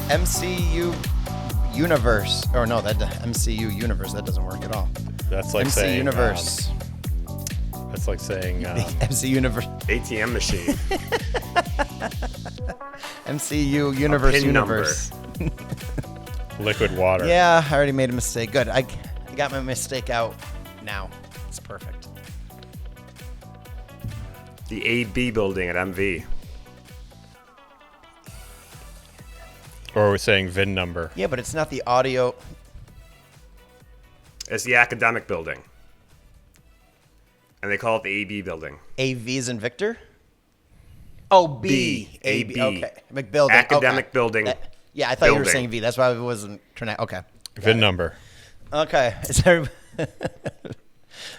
MCU universe. Or no, that MCU universe, that doesn't work at all. That's like MC saying universe. That's like saying MC universe. ATM machine. MCU universe. liquid water. Yeah, I already made a mistake. Good. I got my mistake out now. It's perfect. The AB building at MV. Or we're saying VIN number. Yeah, but it's not the audio. It's the academic building. And they call it the AB building. AV's in Victor? Oh, B. AB. Okay. McBuilding. Academic okay. building. Yeah, I thought you were building. saying V. That's why I wasn't trying to. Okay. VIN number. Okay. Is there,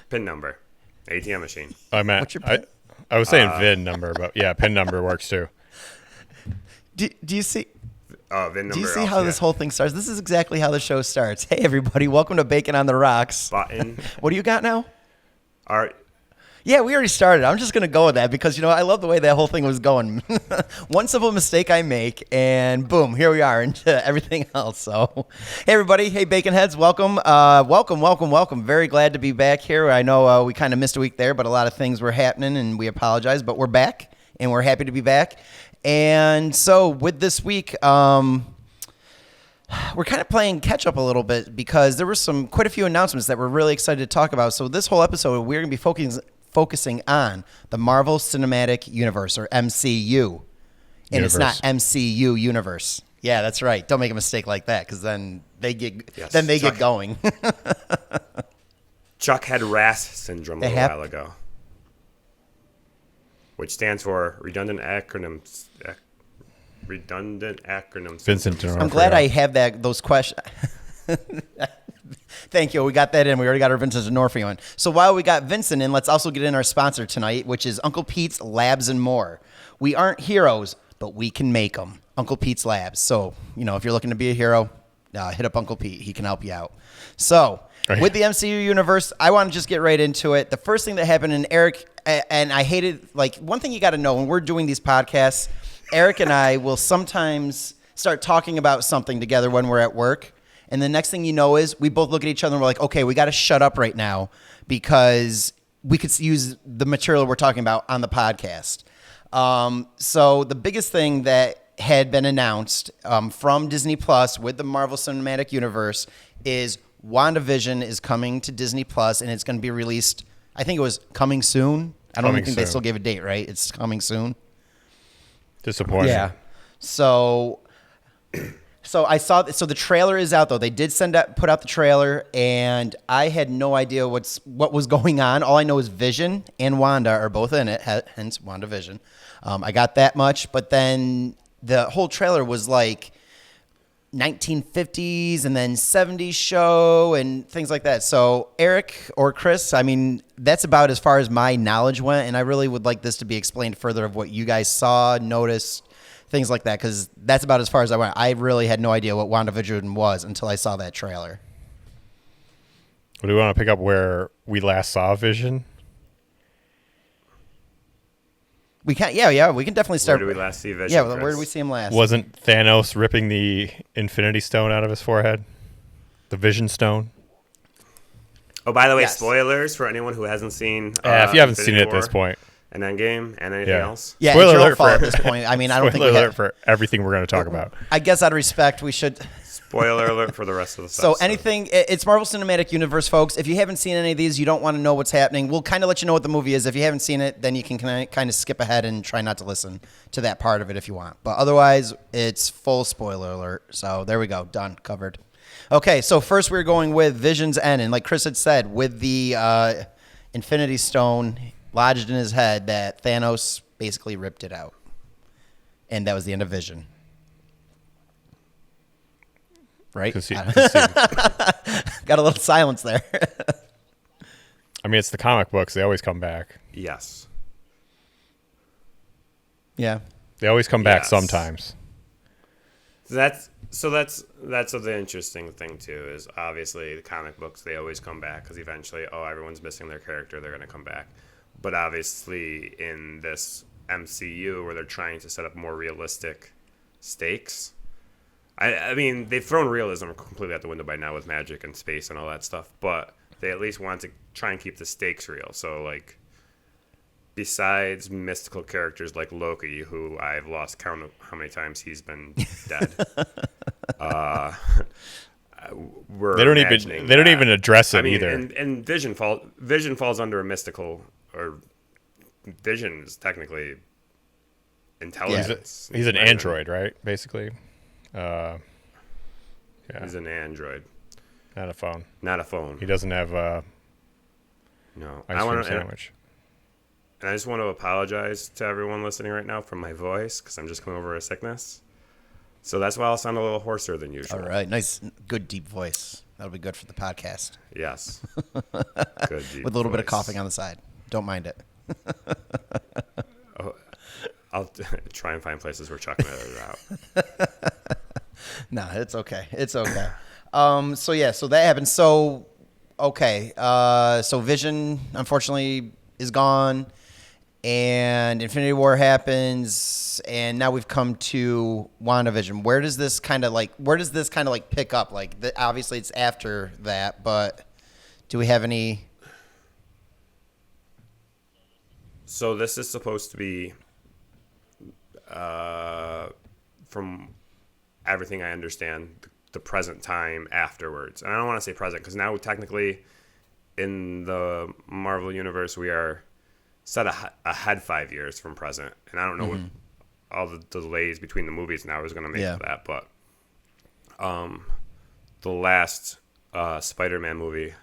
PIN number. ATM machine. What's your PIN? I was saying VIN number, but yeah, PIN number works too. do you see? VIN number. Do you see how this whole thing starts? This is exactly how the show starts. Hey, everybody. Welcome to Bacon on the Rocks. Button. What do you got now? Art. Yeah, we already started. I'm just going to go with that because, I love the way that whole thing was going. One simple mistake I make, and boom, here we are into everything else. So, hey, everybody. Hey, Bacon Heads. Welcome. Welcome. Very glad to be back here. I know we kind of missed a week there, but a lot of things were happening, and we apologize. But we're back, and we're happy to be back. And so with this week, we're kind of playing catch up a little bit because there were quite a few announcements that we're really excited to talk about. So this whole episode, we're going to be focusing on the Marvel Cinematic Universe, or MCU. And It's not MCU Universe. Yeah, that's right. Don't make a mistake like that because then they get going. Chuck had RAS syndrome a while ago, which stands for redundant acronyms. Vincent D'Onofrio. I'm glad I have those questions. Thank you. We got that in. We already got our Vincent D'Onofrio in. So while we got Vincent in, let's also get in our sponsor tonight, which is Uncle Pete's Labs and More. We aren't heroes, but we can make them. Uncle Pete's Labs. So, if you're looking to be a hero, hit up Uncle Pete. He can help you out. So, with the MCU universe, I want to just get right into it. The first thing that happened, and Eric, and I hated, one thing you got to know when we're doing these podcasts, Eric and I will sometimes start talking about something together when we're at work. And the next thing you know is we both look at each other and we're like, okay, we got to shut up right now because we could use the material we're talking about on the podcast. So the biggest thing that had been announced from Disney Plus with the Marvel Cinematic Universe is Wanda Vision is coming to Disney Plus, and it's going to be released, I think it was coming soon. I don't think they still gave a date, right? It's coming soon. Disappointing. Yeah. So I saw. So the trailer is out though. They did put out the trailer, and I had no idea what was going on. All I know is Vision and Wanda are both in it. Hence Wanda Vision. I got that much, but then the whole trailer was like 1950s and then 70s show and things like that. So Eric or Chris, that's about as far as my knowledge went, and I really would like this to be explained further of what you guys saw, noticed, things like that, because that's about as far as I went. I really had no idea what WandaVision was until I saw that trailer. Do we want to pick up where we last saw Vision? We can, yeah, we can definitely start. Where did we last see Vision? Yeah, Chris? where did we see him last? Wasn't Thanos ripping the Infinity Stone out of his forehead? The Vision Stone? Oh, by the way, Yes. Spoilers for anyone who hasn't seen. If you haven't Infinity seen it at War this point. And Endgame and anything else. Yeah, Spoiler it's your alert fault for at this point. I don't think Spoiler we alert for everything we're going to talk about. I guess out of respect, we should. Spoiler alert for the rest of the stuff. So anything, it's Marvel Cinematic Universe, folks. If you haven't seen any of these, you don't want to know what's happening, we'll kind of let you know what the movie is. If you haven't seen it, then you can kind of skip ahead and try not to listen to that part of it if you want. But otherwise, it's full spoiler alert. So there we go. Done. Covered. Okay, so first we're going with Vision's End. And like Chris had said, with the Infinity Stone lodged in his head, that Thanos basically ripped it out. And that was the end of Vision. Right? Got a little silence there. It's the comic books. They always come back. Yes. Yeah. They always come back sometimes. That's the interesting thing too, is obviously the comic books, they always come back because eventually, everyone's missing their character, they're going to come back. But obviously in this MCU where they're trying to set up more realistic stakes, I mean, they've thrown realism completely out the window by now with magic and space and all that stuff, but they at least want to try and keep the stakes real. So, like, besides mystical characters like Loki, who I've lost count of how many times he's been dead, They don't even address it either. And Vision falls under a mystical, or Vision is technically intelligence. He's an android, right? Basically. He's an android, not a phone. not a phone. He doesn't have No, ice cream sandwich. And I just want to apologize to everyone listening right now for my voice, because I'm just coming over a sickness. So that's why I'll sound a little hoarser than usual. All right. Nice, good, deep voice. That'll be good for the podcast. Yes. Good. Deep With a little bit of voice. coughing on the side. Don't mind it. I'll try and find places where Chuck can edit it out. No, it's okay. It's okay. So that happened. So, okay. So Vision, unfortunately, is gone. And Infinity War happens, and now we've come to Wanda Vision. Where does this kind of like pick up? Like, obviously it's after that, but do we have any? So this is supposed to be, from everything I understand, the present time afterwards. And I don't want to say present, because now technically in the Marvel Universe we are set ahead 5 years from present, and I don't know what all the delays between the movies now is going to make for that, but the last Spider-Man movie,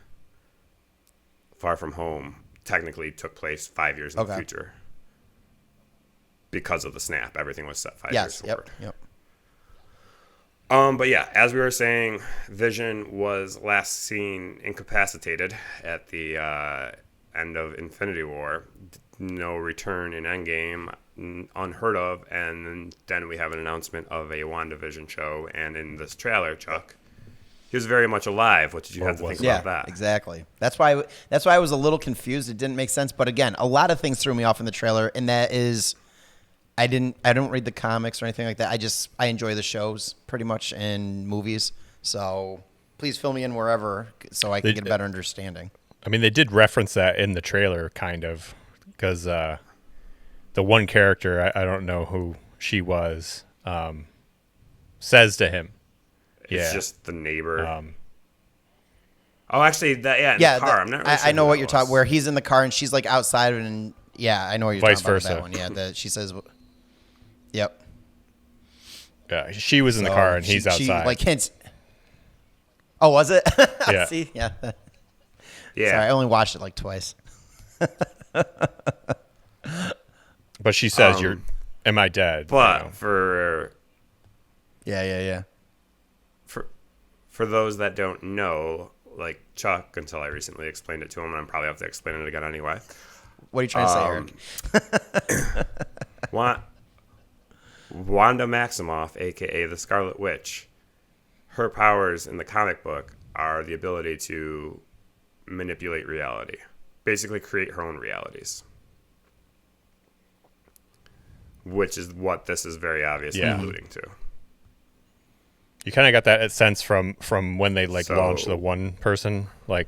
Far From Home, technically took place 5 years in the future because of the snap. Everything was set 5 years forward. Yep. But yeah, as we were saying, Vision was last seen incapacitated at the end of Infinity War. No return in Endgame, unheard of. And then we have an announcement of a Wanda Vision show. And in this trailer, Chuck, he was very much alive. What did you have to think about that? Exactly. That's why I was a little confused. It didn't make sense. But again, a lot of things threw me off in the trailer, and that is, I don't read the comics or anything like that. I enjoy the shows pretty much and movies. So please fill me in wherever so I can get a better understanding. I mean, they did reference that in the trailer, kind of, because the one character, I don't know who she was, says to him, It's just the neighbor. Actually, in the car. I'm not really sure I know who what that you're was. talking. Where he's in the car and she's like outside, and I know what you're Vice talking versa. about. That one. Yeah, she says, "Yep." Yeah, she was in the car and he's outside. She like hints. Oh, was it? Yeah. See, yeah. Yeah. Sorry, I only watched it like twice. But she says, "Am I dead?" But for Yeah. for those that don't know, like Chuck, until I recently explained it to him, and I'm probably have to explain it again anyway. What are you trying to say, Eric? Wanda Maximoff, a.k.a. the Scarlet Witch, her powers in the comic book are the ability to manipulate reality. Basically create her own realities. Which is what this is very obviously alluding to. You kind of got that sense from when they launched the one person. Like,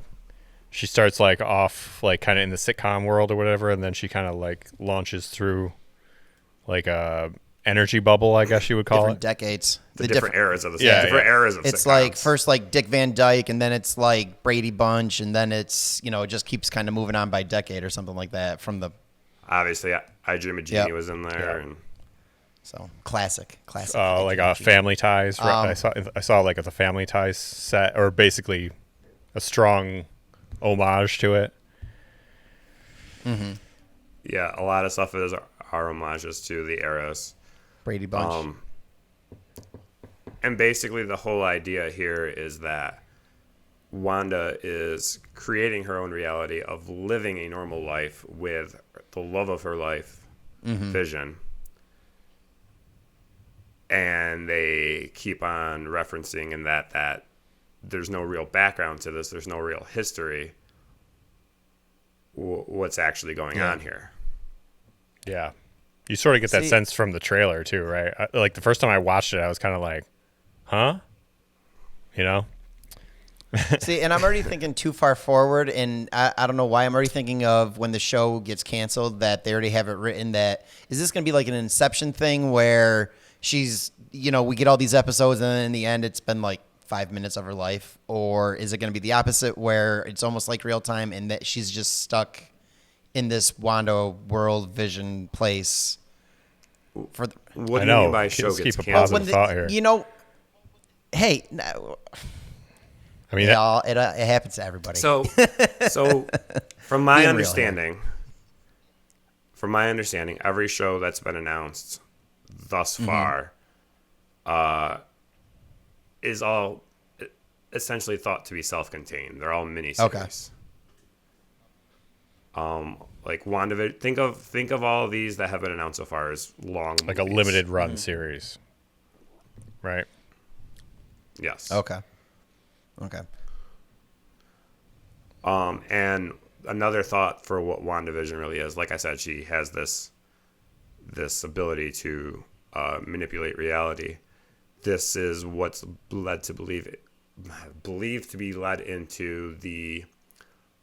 she starts like off like kind of in the sitcom world or whatever, and then she kind of like launches through like a energy bubble, I guess you would call Different it. decades. The different eras of the eras of It's sitcoms. like first like Dick Van Dyke, and then it's like Brady Bunch, and then it's it just keeps kind of moving on by decade or something like that from the. Obviously, I Dream of Jeannie was in there, and So classic. Like a Family Ties. I saw like the Family Ties set, or basically a strong homage to it. Mm-hmm. yeah, a lot of stuff are homages to the eras. Brady Bunch. And basically, the whole idea here is that Wanda is creating her own reality of living a normal life with the love of her life, Vision. And they keep on referencing in that there's no real background to this. There's no real history. What's actually going on here? Yeah. You sort of get that sense from the trailer too, right? Like the first time I watched it, I was kind of like, huh? You know? See, and I'm already thinking too far forward, and I don't know why I'm already thinking of when the show gets canceled that they already have it written that, is this going to be like an Inception thing where she's, we get all these episodes and then in the end it's been like 5 minutes of her life? Or is it going to be the opposite where it's almost like real time and that she's just stuck in this Wanda world vision place? What do you mean by show Let's gets keep a canceled? positive thought here. Hey, no. I mean, It happens to everybody. So from my Being real understanding, every show that's been announced thus far is all essentially thought to be self-contained. They're all miniseries. Like WandaVision. Think of all of these that have been announced so far as long, like movies. a limited run series, right? Yes. Okay. And another thought for what WandaVision really is, like I said, she has this ability to manipulate reality. This is what's believed to be led into the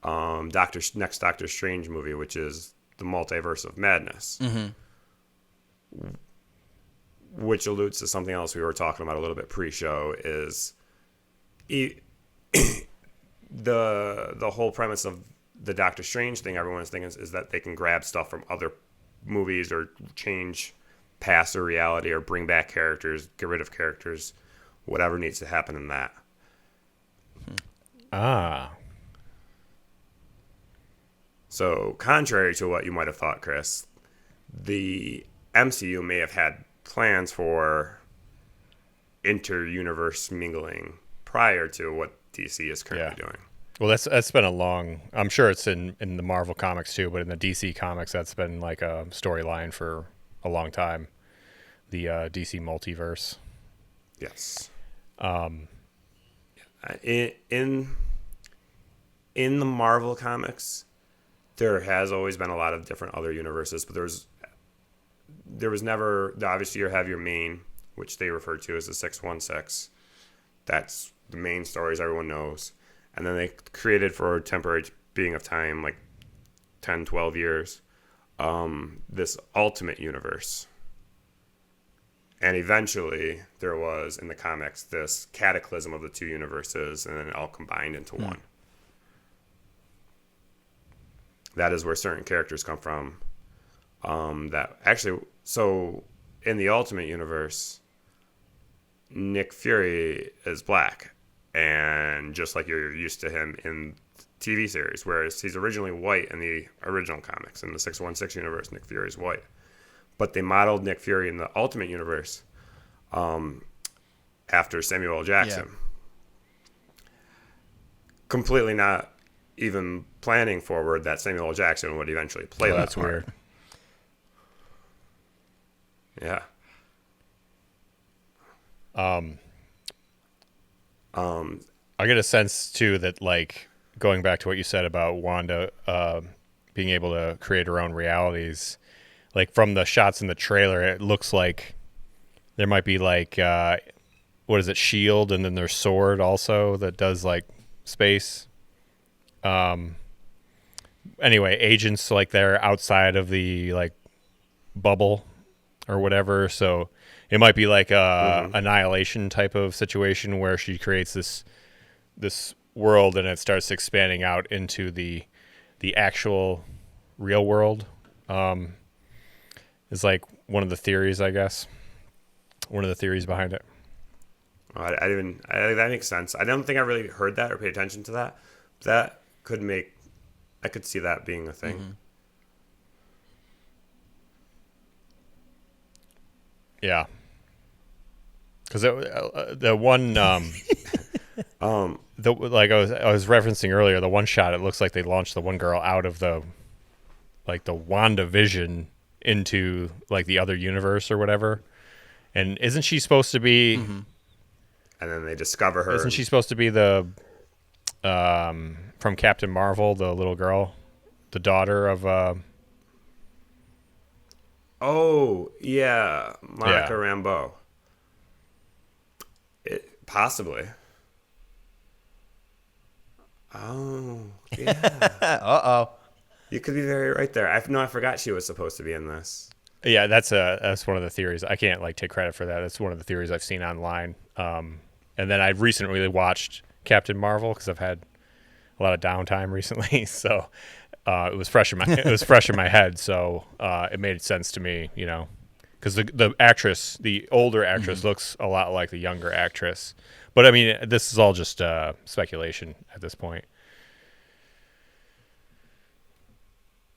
next Doctor Strange movie, which is the Multiverse of Madness, which alludes to something else we were talking about a little bit pre-show. Is the whole premise of the Doctor Strange thing? Everyone's thinking is that they can grab stuff from other movies or change past or reality or bring back characters, get rid of characters, whatever needs to happen in that. So, contrary to what you might have thought, Chris, the MCU may have had plans for inter-universe mingling prior to what DC is currently doing. Well, that's been a long. I'm sure it's in the Marvel comics too, but in the DC comics, that's been like a storyline for a long time. The DC multiverse. Yes. In the Marvel comics, there has always been a lot of different other universes, but there was never, obviously you have your main, which they refer to as the 616. That's the main stories everyone knows. And then they created, for a temporary being of time, like 10, 12 years, this ultimate universe. And eventually there was, in the comics, this cataclysm of the two universes, and then it all combined into one. That is where certain characters come from. That actually, so in the Ultimate Universe, Nick Fury is black, and just like you're used to him in TV series, whereas he's originally white in the original comics. In the 616 universe, Nick Fury is white, but they modeled Nick Fury in the Ultimate Universe after Samuel L. Jackson. Yeah. Completely not even planning forward that Samuel L. Jackson would eventually play that That's part. weird. Yeah. I get a sense too that, like, going back to what you said about Wanda being able to create her own realities, like from the shots in the trailer, it looks like there might be like what is it, shield, and then there's sword also that does like space. Anyway, agents like they're outside of the like bubble or whatever, so it might be like a Annihilation type of situation where she creates this world and it starts expanding out into the actual real world. Is like one of the theories, I guess. One of the theories behind it. That makes sense. I don't think I really heard that or paid attention to that. That could make, I could see that being a thing. Mm-hmm. Yeah. Because the one, like I was referencing earlier, the one shot, it looks like they launched the one girl out of the Wanda Vision into like the other universe or whatever. And isn't she supposed to be? Mm-hmm. And then they discover her. Isn't she supposed to be the from Captain Marvel, the little girl, the daughter of? Oh yeah, Monica Rambeau. Possibly. Oh, yeah. Uh-oh. You could be very right there. I forgot she was supposed to be in this. Yeah, that's one of the theories. I can't like take credit for that. That's one of the theories I've seen online. And then I recently watched Captain Marvel because I've had a lot of downtime recently, so it was fresh in my head. So it made sense to me, because the older actress looks a lot like the younger actress. But I mean, this is all just speculation at this point.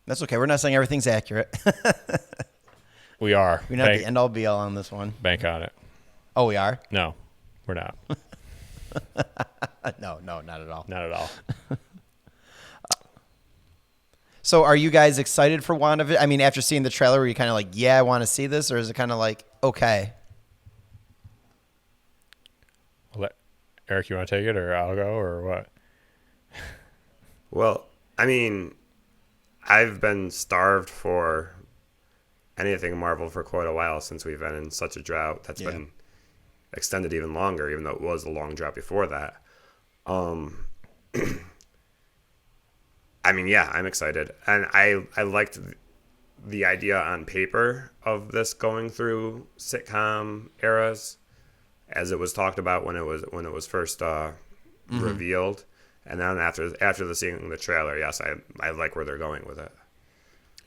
That's okay. We're not saying everything's accurate. We are. We're not the end-all be-all on this one. Bank on it. Oh, we are? No, we're not. No, not at all. Not at all. So are you guys excited for Wanda Vision? I mean, after seeing the trailer, were you kind of like, yeah, I want to see this? Or is it kind of like, okay? Eric, you want to take it, or I'll go, or what? Well, I mean, I've been starved for anything Marvel for quite a while since we've been in such a drought that's been extended even longer, even though it was a long drought before that. I mean, yeah, I'm excited. And I liked the idea on paper of this going through sitcom eras, as it was talked about when it was first revealed. And then after seeing the trailer, yes, I like where they're going with it.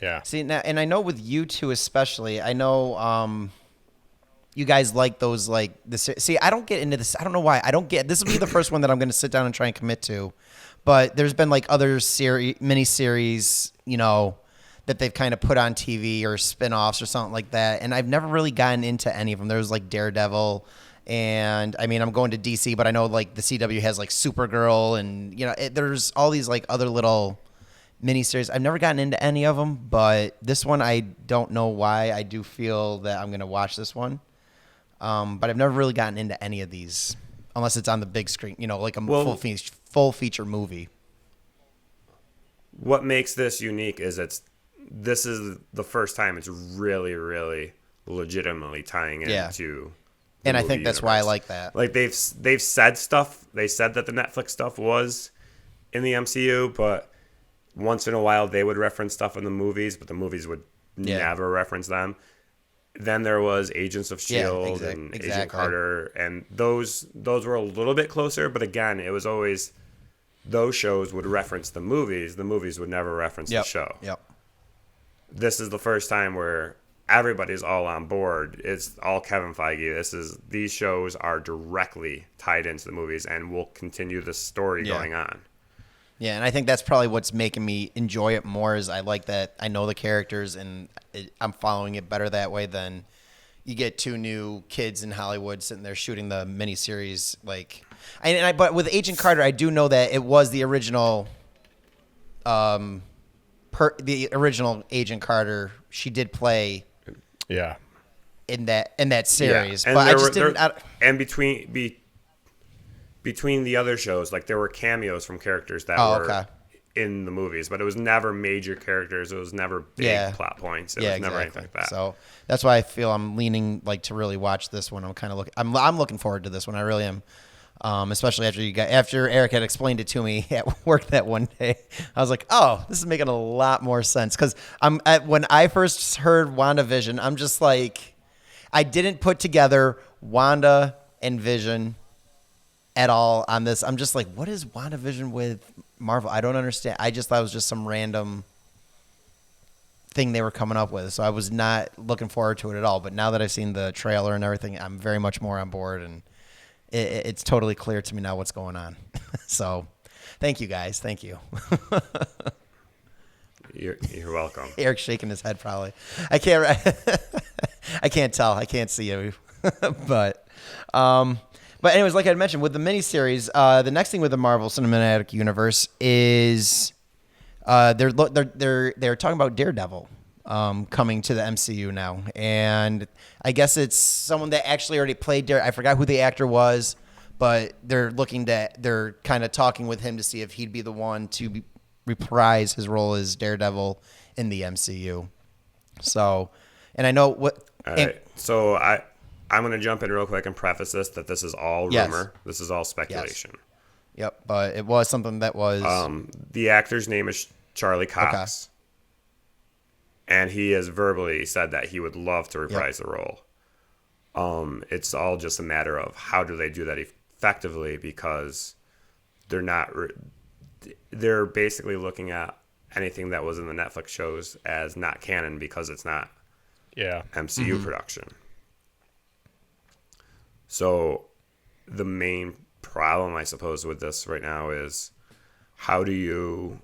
Yeah. See, now, and I know with you two especially, I know you guys like those, like, see, I don't get into this. I don't know why. This will be the first one that I'm going to sit down and try and commit to. But there's been, like, other miniseries, that they've kind of put on TV or spin-offs or something like that. And I've never really gotten into any of them. There was, like, Daredevil. And, I mean, I'm going to DC, but I know, like, the CW has, like, Supergirl. And, there's all these, like, other little miniseries. I've never gotten into any of them. But this one, I don't know why. I do feel that I'm going to watch this one. But I've never really gotten into any of these. Unless it's on the big screen, like a full feature movie. What makes this unique is this is the first time it's really, really legitimately tying into the and I movie think that's universe. why I like that. Like they've said stuff. They said that the Netflix stuff was in the MCU, but once in a while they would reference stuff in the movies, but the movies would never reference them. Then there was Agents of S.H.I.E.L.D. and Agent Carter, and those were a little bit closer, but again, it was always those shows would reference the movies. The movies would never reference the show. Yep. This is the first time where everybody's all on board. It's all Kevin Feige. These shows are directly tied into the movies and will continue the story going on. Yeah, and I think that's probably what's making me enjoy it more is I like that I know the characters and I'm following it better that way than you get two new kids in Hollywood sitting there shooting the miniseries. But with Agent Carter, I do know that it was the original, the original Agent Carter. She did play, in that series, and but I just didn't. And between the other shows, like there were cameos from characters that were in the movies, but it was never major characters. It was never big plot points. It was never anything like that. So that's why I feel I'm leaning to really watch this one. I'm kind of looking. I'm looking forward to this one. I really am. Especially after Eric had explained it to me at work that one day, I was like, "Oh, this is making a lot more sense." Because when I first heard Wanda Vision, I'm just like, I didn't put together Wanda and Vision at all on this. I'm just like, what is WandaVision with Marvel? I don't understand. I just thought it was just some random thing they were coming up with. So I was not looking forward to it at all. But now that I've seen the trailer and everything, I'm very much more on board. And it's totally clear to me now what's going on. So thank you, guys. Thank you. You're welcome. Eric's shaking his head probably. I can't tell. I can't see you. But anyways, like I mentioned, with the miniseries, the next thing with the Marvel Cinematic Universe is they're talking about Daredevil coming to the MCU now, and I guess it's someone that actually already played Daredevil. I forgot who the actor was, but they're kind of talking with him to see if he'd be the one to reprise his role as Daredevil in the MCU. So, and I know what. All right. So I'm going to jump in real quick and preface this that this is all rumor. This is all speculation. Yep, but it was something that was... the actor's name is Charlie Cox. And he has verbally said that he would love to reprise the role. It's all just a matter of how do they do that effectively, because they're not... they're basically looking at anything that was in the Netflix shows as not canon because it's not MCU production. So the main problem, I suppose, with this right now is how do you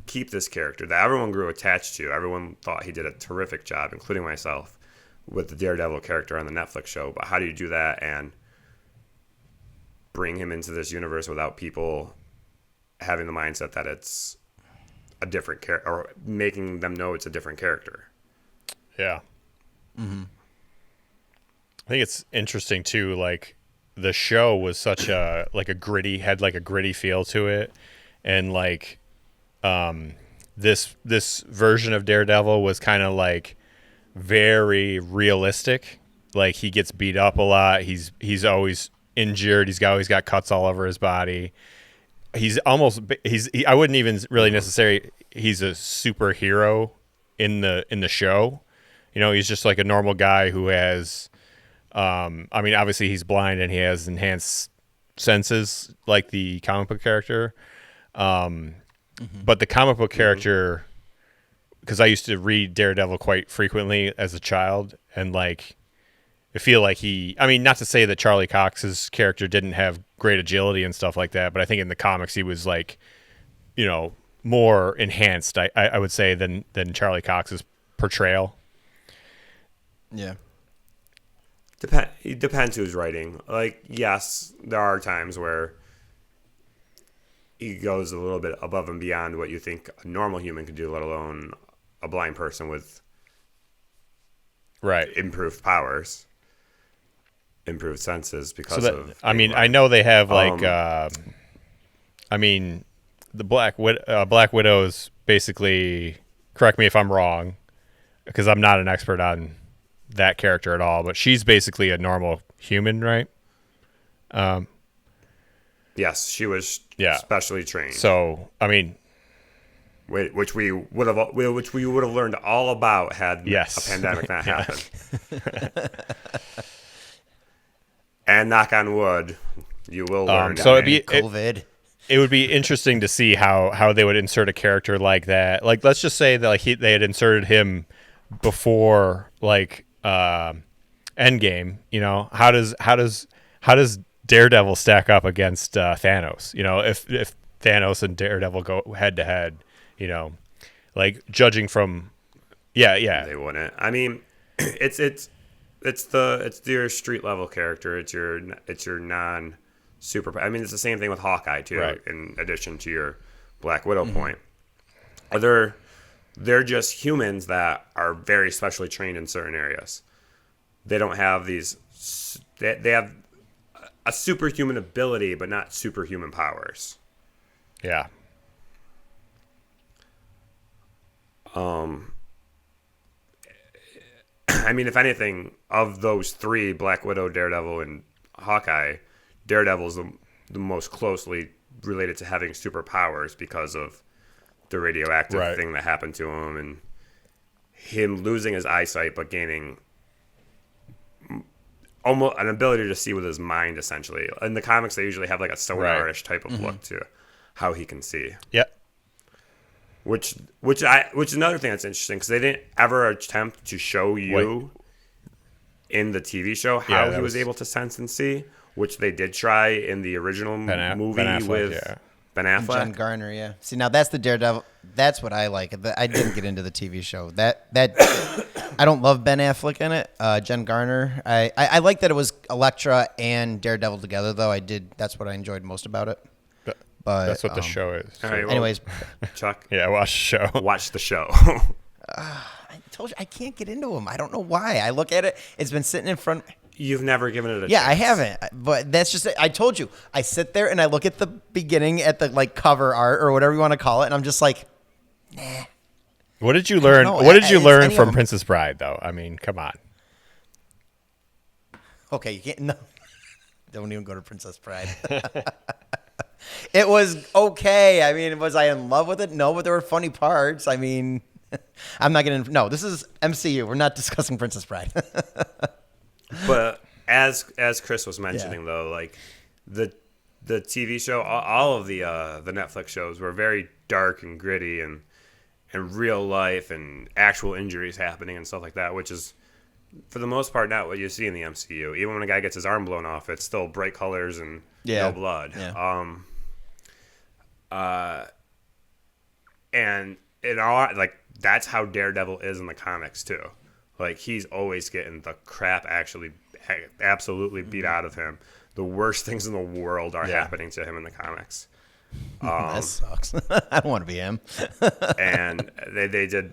keep this character that everyone grew attached to? Everyone thought he did a terrific job, including myself, with the Daredevil character on the Netflix show. But how do you do that and bring him into this universe without people having the mindset that it's a different character, or making them know it's a different character? Yeah. I think it's interesting too. Like, the show was such a gritty feel to it, and like this version of Daredevil was kind of like very realistic. Like, he gets beat up a lot. He's always injured. He's always got cuts all over his body. I wouldn't even really necessarily. He's a superhero in the show. You know, he's just like a normal guy who has. I mean, obviously he's blind and he has enhanced senses like the comic book character. But the comic book character, because I used to read Daredevil quite frequently as a child, and like, I feel like not to say that Charlie Cox's character didn't have great agility and stuff like that, but I think in the comics he was like, you know, more enhanced, I would say, than Charlie Cox's portrayal. Yeah. It depends who's writing. Like, yes, there are times where he goes a little bit above and beyond what you think a normal human could do, let alone a blind person with improved powers, improved senses because of... I mean, I know they have like... I mean, the Black Widow is basically... Correct me if I'm wrong, because I'm not an expert on that character at all, but she's basically a normal human, right? Yes, she was specially trained. So, I mean, which we would have learned all about had a pandemic not happened. And knock on wood, you will learn. So it'd be COVID. It would be interesting to see how they would insert a character like that. Like, let's just say that like they had inserted him before like Endgame. You know, how does Daredevil stack up against Thanos? You know, if Thanos and Daredevil go head to head, you know, like judging from, they wouldn't. I mean, it's your street level character. It's your non super. I mean, it's the same thing with Hawkeye too. Right. In addition to your Black Widow point, they're just humans that are very specially trained in certain areas. They don't have these. They have a superhuman ability, but not superhuman powers. Yeah. I mean, if anything, of those three, Black Widow, Daredevil, and Hawkeye, Daredevil's the most closely related to having superpowers because of the radioactive thing that happened to him and him losing his eyesight but gaining almost an ability to see with his mind, essentially. In the comics, they usually have like a sonar-ish type of look to how he can see. Yep. Which is another thing that's interesting, because they didn't ever attempt to show you in the TV show how he was able to sense and see, which they did try in the original movie with Ben Affleck. And Jen Garner, yeah. See, now that's the Daredevil. That's what I like. I didn't get into the TV show. That I don't love Ben Affleck in it. Jen Garner. I like that it was Elektra and Daredevil together, though. That's what I enjoyed most about it. But that's what the show is. So. Right, well, anyways, Chuck. Yeah, watch the show. Watch the show. I told you I can't get into them. I don't know why. I look at it. It's been sitting in front. You've never given it a chance. Yeah, I haven't. But that's just it. I told you. I sit there and I look at the beginning at the like cover art or whatever you want to call it, and I'm just like, nah. What did you learn? What did you learn from Princess Bride, though? I mean, come on. Okay, you can't. No, don't even go to Princess Bride. It was okay. I mean, was I in love with it? No, but there were funny parts. I mean, I'm not gonna. No, this is MCU. We're not discussing Princess Bride. But as Chris was mentioning, though, like the TV show, all of the Netflix shows were very dark and gritty and real life and actual injuries happening and stuff like that, which is for the most part not what you see in the MCU. Even when a guy gets his arm blown off, it's still bright colors and no blood. Yeah. And in all, like, that's how Daredevil is in the comics too. Like, he's always getting the crap absolutely beat out of him. The worst things in the world are happening to him in the comics. That sucks. I don't want to be him. And they did.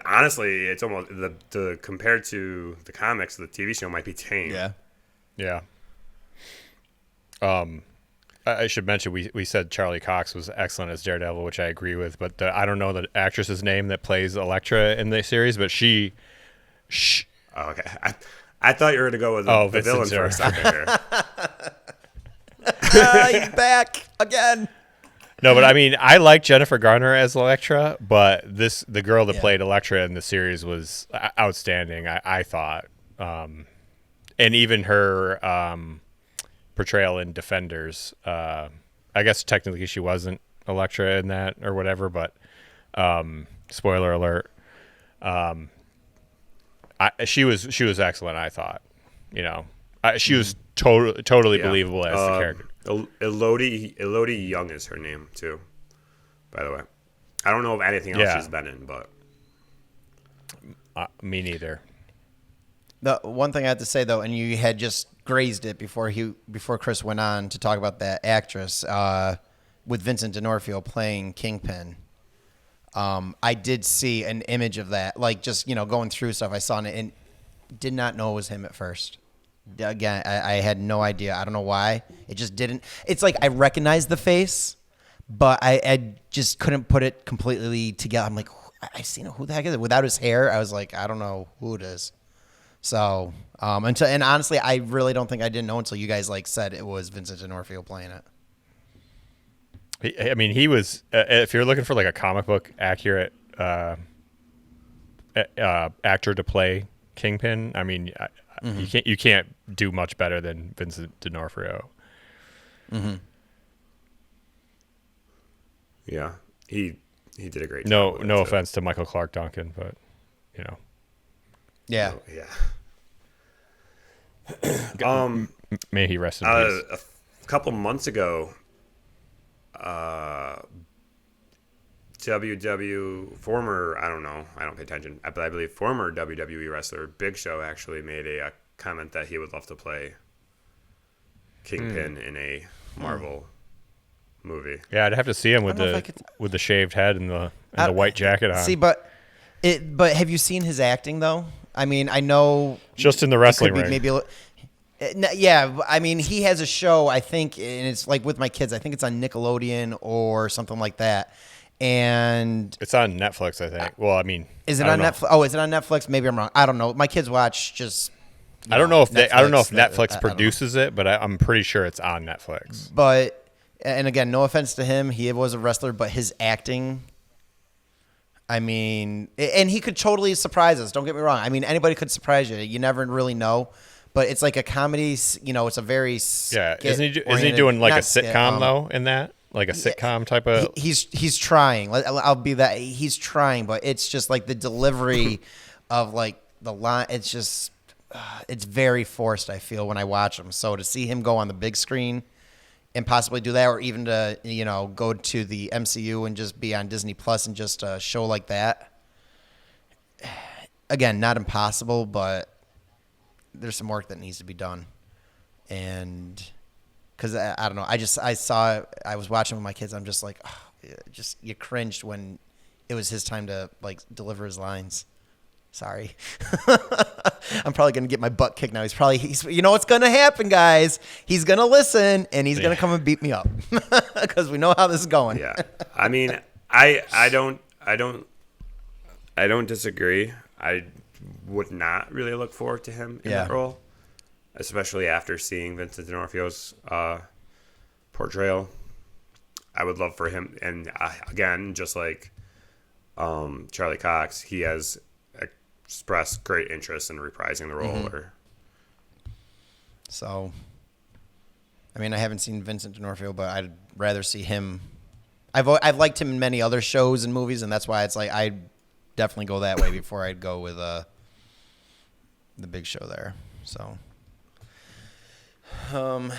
Honestly, it's almost the compared to the comics, the TV show might be tame. Yeah. I should mention we said Charlie Cox was excellent as Daredevil, which I agree with. But I don't know the actress's name that plays Elektra in the series, but she. Oh, okay. I thought you were going to go with the villain for a second here. He's back again. No, but I mean, I like Jennifer Garner as Elektra, but the girl that played Elektra in the series was outstanding, I thought. And even her portrayal in Defenders, I guess technically she wasn't Elektra in that or whatever, but spoiler alert. She was excellent, I thought. She was totally believable as the character. Elodie Young is her name too, by the way. I don't know of anything else she's been in, but me neither. The one thing I have to say though, and you had just grazed it before Chris went on to talk about that actress with Vincent D'Onofrio playing Kingpin. I did see an image of that, like just going through stuff. I saw it and did not know it was him at first. Again, I had no idea. I don't know why. It just didn't. It's like I recognized the face, but I just couldn't put it completely together. I'm like, I seen it. Who the heck is it? Without his hair, I was like, I don't know who it is. So, and honestly, I really don't think I didn't know until you guys said it was Vincent D'Onofrio playing it. I mean, he was. If you're looking for a comic book accurate actor to play Kingpin, I mean, you can't do much better than Vincent D'Onofrio. Mm-hmm. Yeah, he did a great job. No offense to Michael Clark Duncan, but Yeah. May he rest in peace. A couple months ago, former, I don't pay attention, but I believe former WWE wrestler Big Show actually made a comment that he would love to play Kingpin in a Marvel movie. Yeah, I'd have to see him with the shaved head and the white jacket on. See, but have you seen his acting though? I mean, I know just in the wrestling ring. Maybe yeah, I mean, he has a show, I think, and it's with my kids. I think it's on Nickelodeon or something like that. And it's on Netflix, I think. Well, I mean, is it on Netflix? Oh, is it on Netflix? Maybe I'm wrong. I don't know. My kids watch just. I don't know if Netflix produces it, but I'm pretty sure it's on Netflix. But, and again, no offense to him, he was a wrestler, but his acting. I mean, and he could totally surprise us. Don't get me wrong. I mean, anybody could surprise you. You never really know. But it's like a comedy. It's a very isn't he doing a sitcom though in that? Like a sitcom type of. He's trying. I'll be that. He's trying, but it's just the delivery of the line. It's just it's very forced. I feel when I watch him. So to see him go on the big screen and possibly do that, or even to go to the MCU and just be on Disney Plus and just a show like that. Again, not impossible, but there's some work that needs to be done, and. Because I don't know, I was watching with my kids. I'm just you cringed when it was his time to deliver his lines. Sorry, I'm probably gonna get my butt kicked now. He's you know what's gonna happen, guys. He's gonna listen and he's gonna come and beat me up because we know how this is going. Yeah, I mean, I don't disagree. I would not really look forward to him in that role. especially after seeing Vincent D'Onofrio's portrayal. I would love for him, and again, just like Charlie Cox, he has expressed great interest in reprising the role. So, I mean, I haven't seen Vincent D'Onofrio, but I'd rather see him. I've liked him in many other shows and movies, and that's why it's like I'd definitely go that way before I'd go with the Big Show there. So,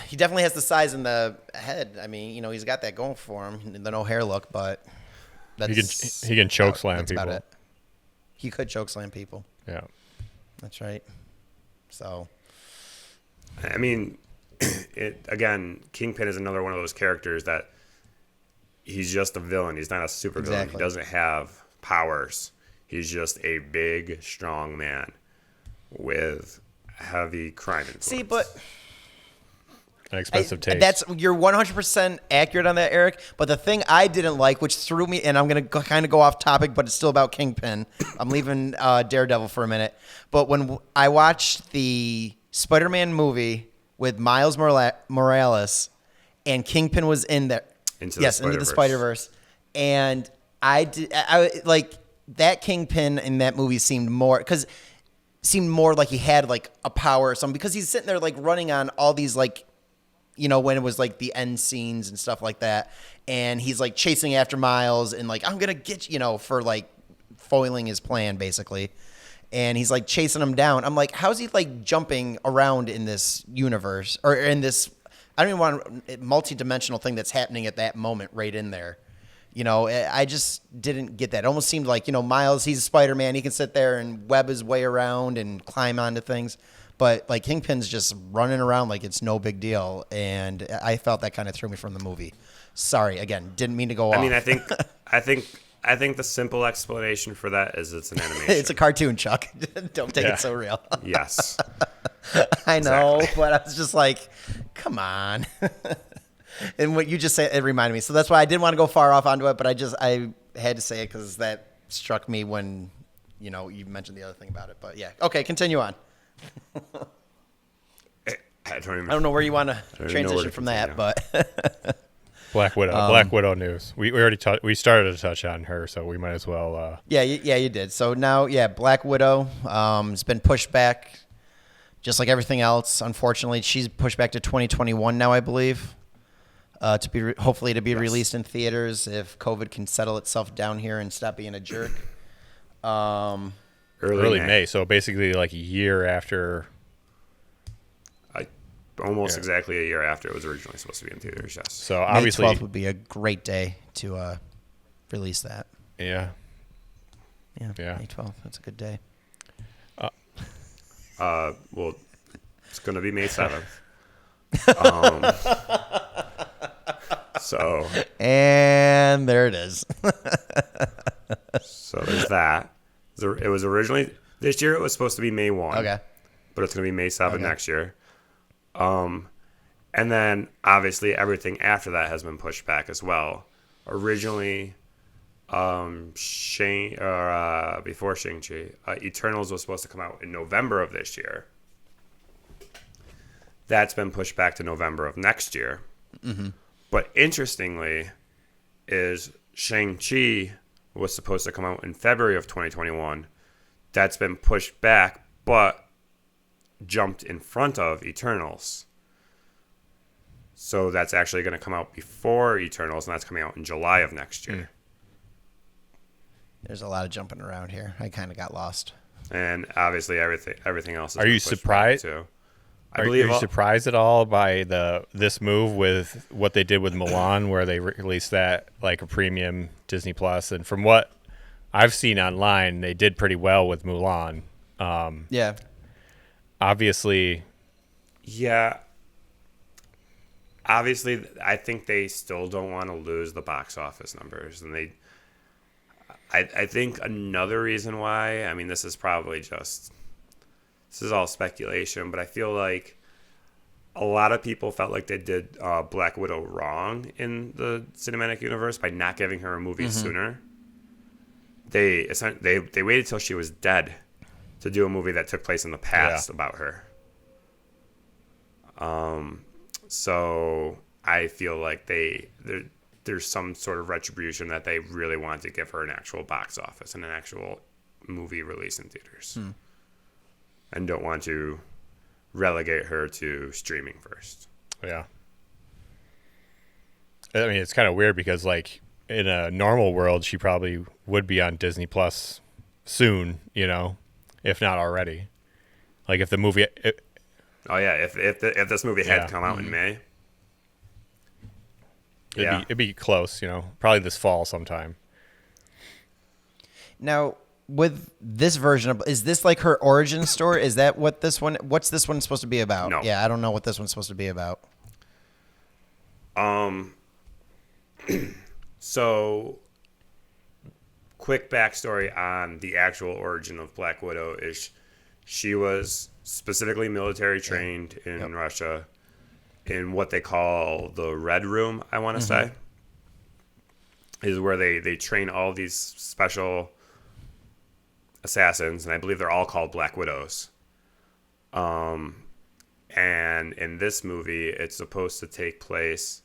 he definitely has the size in the head. I mean, he's got that going for him, the no hair look, but he can choke slam that's people. about it. He could choke slam people. Yeah, that's right. So, I mean, Kingpin is another one of those characters that he's just a villain. He's not a supervillain. Exactly. He doesn't have powers. He's just a big, strong man with heavy crime influence. See, but an expensive taste. You're 100% accurate on that, Eric. But the thing I didn't like, which threw me, and I'm going to kind of go off topic, but it's still about Kingpin. I'm leaving Daredevil for a minute. But when I watched the Spider-Man movie with Miles Morales, and Kingpin was in there. Into the Spider-Verse. And I like that Kingpin in that movie seemed more like he had like a power or something, because he's sitting there like running on all these like, when it was like the end scenes and stuff like that. And he's like chasing after Miles and like, I'm going to get you, for like foiling his plan basically. And he's like chasing him down. I'm like, how's he like jumping around in this universe or in this, I don't even want a multi-dimensional thing that's happening at that moment right in there. I just didn't get that. It almost seemed like, Miles, he's Spider-Man. He can sit there and web his way around and climb onto things. But, like, Kingpin's just running around like it's no big deal. And I felt that kind of threw me from the movie. Sorry, again, didn't mean to go off. I mean, I think the simple explanation for that is it's an animation. It's a cartoon, Chuck. Don't take it so real. Yes. I know, but I was just like, come on. And what you just said, it reminded me. So that's why I didn't want to go far off onto it, but I had to say it because that struck me when, you mentioned the other thing about it. But yeah. Okay, continue on. I don't know where you want to transition from that, but Black Widow news. We already we started to touch on her, so we might as well. Yeah, you did. So now, Black Widow has been pushed back, just like everything else. Unfortunately, she's pushed back to 2021 now, I believe, to be hopefully to be released in theaters if COVID can settle itself down here and stop being a jerk. Early May, so basically like a year after. Almost exactly a year after it was originally supposed to be in theaters, yes. So obviously, May 12th would be a great day to release that. Yeah. May 12th. That's a good day. Well, it's going to be May 7th. So. And there it is. So there's that. It was originally, this year it was supposed to be May 1. Okay. But it's going to be May 7th next year. And then obviously everything after that has been pushed back as well. Originally, before Shang-Chi, Eternals was supposed to come out in November of this year. That's been pushed back to November of next year. Mm-hmm. But interestingly, is Shang-Chi was supposed to come out in February of 2021. That's been pushed back, but jumped in front of Eternals. So that's actually going to come out before Eternals, and that's coming out in July of next year. There's a lot of jumping around here. I kind of got lost. And obviously everything else is Are you surprised? Too. Are you surprised at all by this move with what they did with Mulan, where they released that like a premium Disney Plus? And from what I've seen online, they did pretty well with Mulan. Yeah. Obviously, I think they still don't want to lose the box office numbers, and I think another reason why. I mean, this is all speculation, but I feel like a lot of people felt like they did Black Widow wrong in the cinematic universe by not giving her a movie sooner. They waited till she was dead to do a movie that took place in the past about her. So I feel like there's some sort of retribution that they really want to give her an actual box office and an actual movie release in theaters, and don't want to relegate her to streaming first. Yeah. I mean, it's kind of weird because, like, in a normal world, she probably would be on Disney Plus soon, if not already. Like, if the movie... Oh yeah, if this movie had come out in May, it'd be close, probably this fall sometime. Now, with this version of, is this like her origin story? Is that what what's this one supposed to be about? No. Yeah, I don't know what this one's supposed to be about. So, quick backstory on the actual origin of Black Widow is she was specifically military trained in Russia in what they call the Red Room, I want to say, is where they train all these special assassins, and I believe they're all called Black Widows. And in this movie, it's supposed to take place,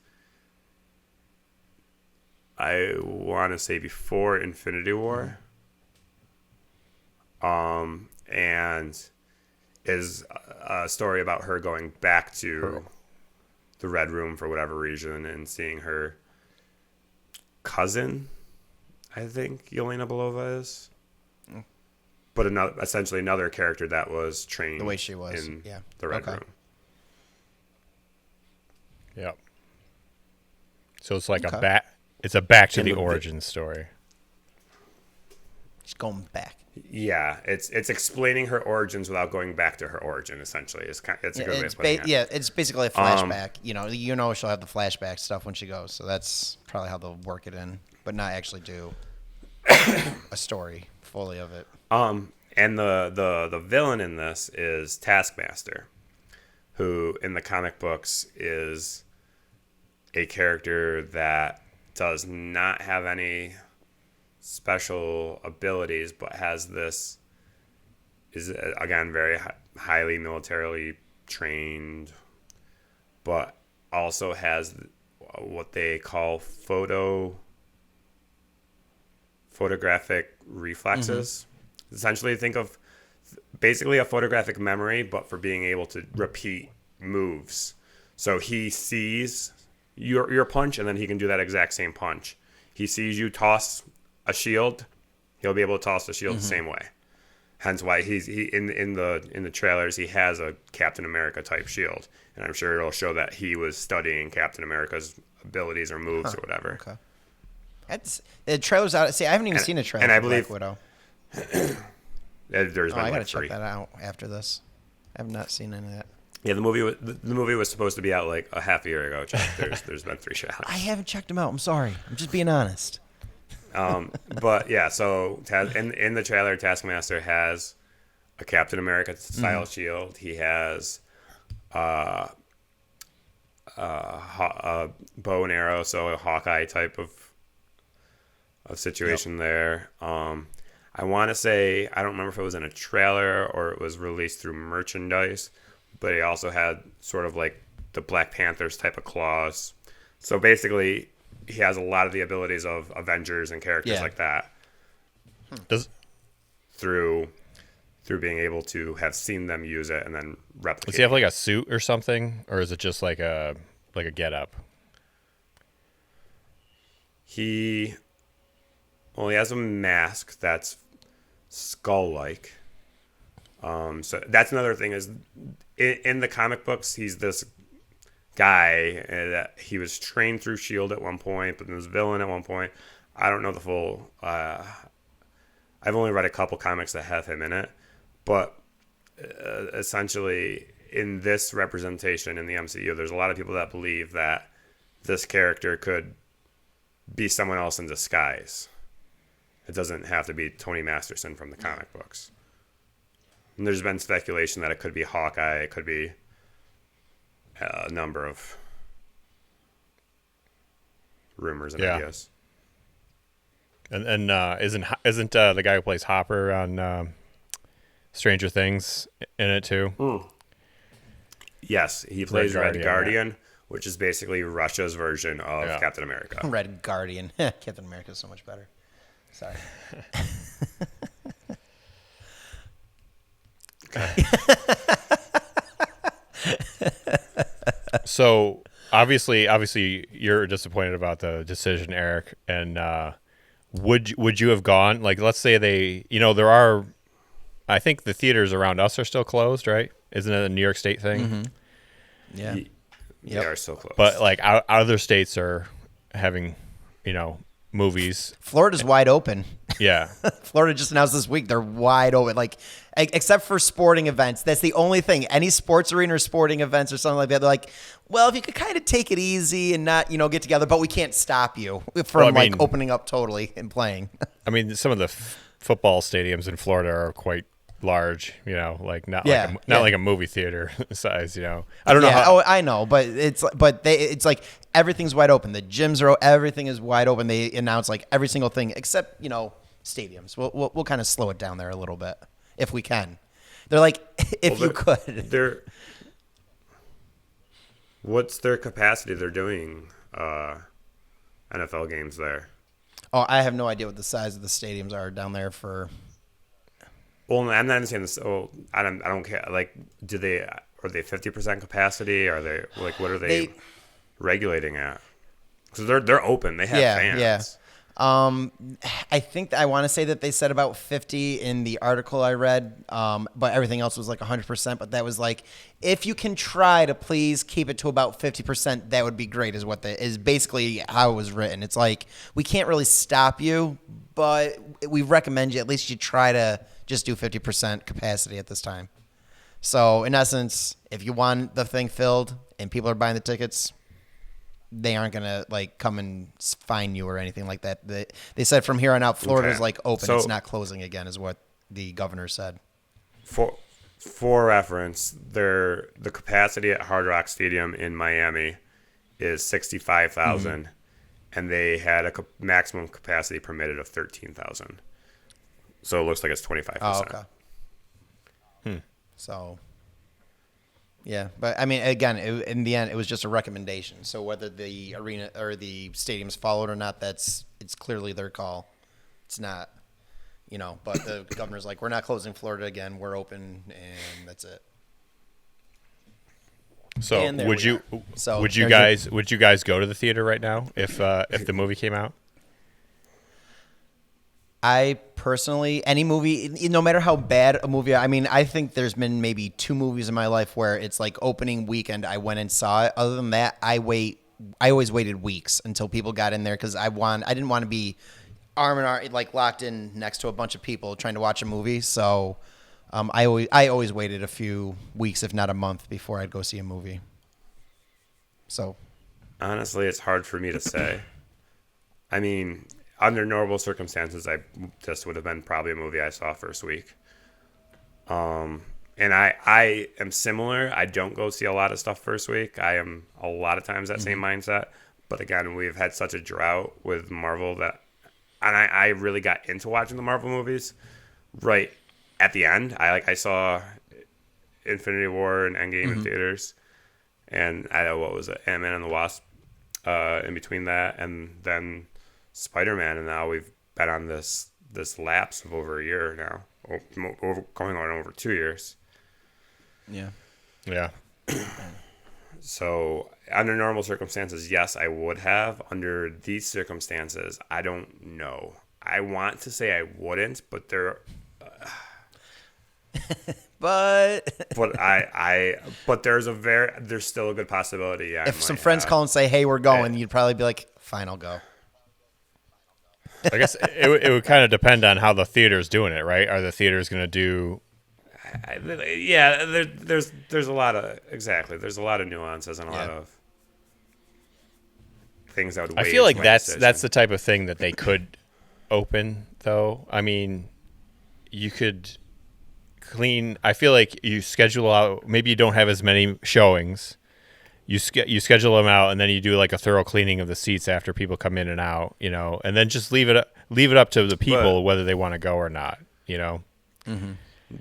I want to say, before Infinity War. And is a story about her going back to the Red Room for whatever reason and seeing her cousin, I think Yelena Belova is. But essentially another character that was trained The way she was, in yeah. the Red Okay. Room. Yep. So it's like Okay. it's a back to And the the- origin story. She's going back. Yeah, it's explaining her origins without going back to her origin. Essentially, it's a good way of putting it. Yeah, it's basically a flashback. She'll have the flashback stuff when she goes. So that's probably how they'll work it in, but not actually do a story fully of it. And the villain in this is Taskmaster, who in the comic books is a character that does not have any special abilities, but is again very highly militarily trained, but also has what they call photographic reflexes. Essentially, think of basically a photographic memory, but for being able to repeat moves. So he sees your punch, and then he can do that exact same punch. He sees you toss a shield, he'll be able to toss the shield the same way. Hence why he in the trailers he has a Captain America type shield, and I'm sure it'll show that he was studying Captain America's abilities or moves or whatever. Okay. The trailer's out. See, I haven't even seen a trailer and I for believe- Black Widow. There's been I gotta like check 3. that out after this. I have not seen any of that. Yeah, the movie was supposed to be out like a half a year ago. Chuck. There's been 3 shots. I haven't checked them out. I'm sorry. I'm just being honest. But yeah, so in the trailer, Taskmaster has a Captain America style shield. He has a bow and arrow, so a Hawkeye type of situation there. I want to say, I don't remember if it was in a trailer or it was released through merchandise, but he also had sort of like the Black Panthers type of claws. So basically, he has a lot of the abilities of Avengers and characters like that through being able to have seen them use it and then replicate. Does he have like a suit or something, or is it just like a get-up? He has a mask that's skull-like. So that's another thing is in the comic books, he's this guy that he was trained through S.H.I.E.L.D. at one point, but then was a villain at one point. I don't know the full... I've only read a couple comics that have him in it, but essentially in this representation in the MCU, there's a lot of people that believe that this character could be someone else in disguise. It doesn't have to be Tony Masterson from the comic books. And there's been speculation that it could be Hawkeye, it could be a number of rumors and ideas. And isn't the guy who plays Hopper on Stranger Things in it too? Yes, he plays Red Guardian, yeah. which is basically Russia's version of Yeah. Captain America. Red Guardian. Captain America is so much better. Sorry. So obviously, you're disappointed about the decision, Eric. And would you have gone? Like, let's say there are. I think the theaters around us are still closed, right? Isn't it a New York State thing? Mm-hmm. Yeah. They are so close. But like other states are having, movies. Florida's wide open. Yeah. Florida just announced this week they're wide open. Like, except for sporting events. That's the only thing. Any sports arena or sporting events or something like that, they're like, well, if you could kind of take it easy and not, get together, but we can't stop you from opening up totally and playing. I mean, some of the football stadiums in Florida are quite large, like not like a movie theater size, I don't know how. I know, but it's like everything's wide open. The gyms everything is wide open. They announce like every single thing except stadiums. We'll kind of slow it down there a little bit if we can. They're like you could. What's their capacity? They're doing NFL games there. Oh, I have no idea what the size of the stadiums are down there for. Well, I'm not saying this. Oh, I don't care. Like, are they 50% capacity? Are they like what are they regulating at? Because they're open. They have fans. Yeah. I think I want to say that they said about 50 in the article I read, but everything else was like 100%. But that was like, if you can try to please keep it to about 50%, that would be great. Is basically how it was written. It's like we can't really stop you, but we recommend you at least you try to just do 50% capacity at this time. So in essence, if you want the thing filled and people are buying the tickets, they aren't going to like come and fine you or anything like that. They said from here on out, Florida's like open. So, it's not closing again is what the governor said. For reference, the capacity at Hard Rock Stadium in Miami is 65,000 and they had a maximum capacity permitted of 13,000. So it looks like it's 25%. Oh, okay. So, yeah. But, I mean, again, in the end, it was just a recommendation. So whether the arena or the stadiums followed or not, it's clearly their call. It's not, but the governor's like, we're not closing Florida again. We're open, and that's it. So would you guys go to the theater right now if the movie came out? I personally, any movie, no matter how bad a movie, I mean, I think there's been maybe 2 movies in my life where it's like opening weekend, I went and saw it. Other than that, I always waited weeks until people got in there because I didn't want to be arm in arm, like locked in next to a bunch of people trying to watch a movie. So I always waited a few weeks, if not a month, before I'd go see a movie. So honestly, it's hard for me to say. I mean, under normal circumstances, this would have been probably a movie I saw first week. And I am similar. I don't go see a lot of stuff first week. I am a lot of times that same mindset. But again, we've had such a drought with Marvel and I really got into watching the Marvel movies right at the end. I saw Infinity War and Endgame in theaters. And what was it? Ant-Man and the Wasp in between that. And then Spider-Man, and now we've been on this lapse of over a year now, going on over 2 years. Yeah. So under normal circumstances, yes, I would have. Under these circumstances, I don't know. I want to say I wouldn't, but but there's still a good possibility. If some friends call and say, "Hey, we're going," you'd probably be like, "Fine, I'll go." I guess it would kind of depend on how the theater's doing it, right? Are the theaters going to do? There's a lot of there's a lot of nuances and a lot of things that would. I feel like that's the type of thing that they could open, though. I mean, you could clean. I feel like you schedule out. Maybe you don't have as many showings. You schedule them out, and then you do like a thorough cleaning of the seats after people come in and out, and then just leave it up to the people whether they want to go or not, Do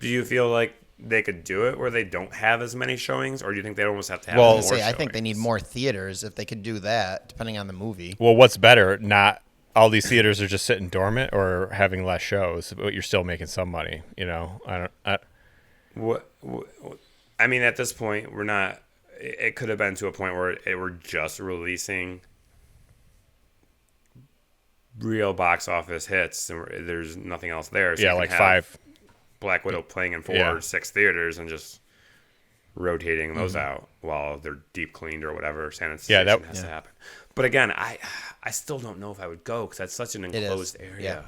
you feel like they could do it where they don't have as many showings, or do you think they almost have to have Well, more showings? I think they need more theaters if they could do that, depending on the movie. Well, what's better? Not all these theaters are just sitting dormant, or having less shows, but you're still making some money. You know, What I mean, at this point, we're not. It could have been to a point where we're just releasing real box office hits, and there's nothing else there. So yeah, you can like have 5. Black Widow playing in 4 Yeah. or 6 theaters and just rotating those out while they're deep cleaned or whatever sanitization has to happen. But again, I still don't know if I would go because that's such an enclosed area.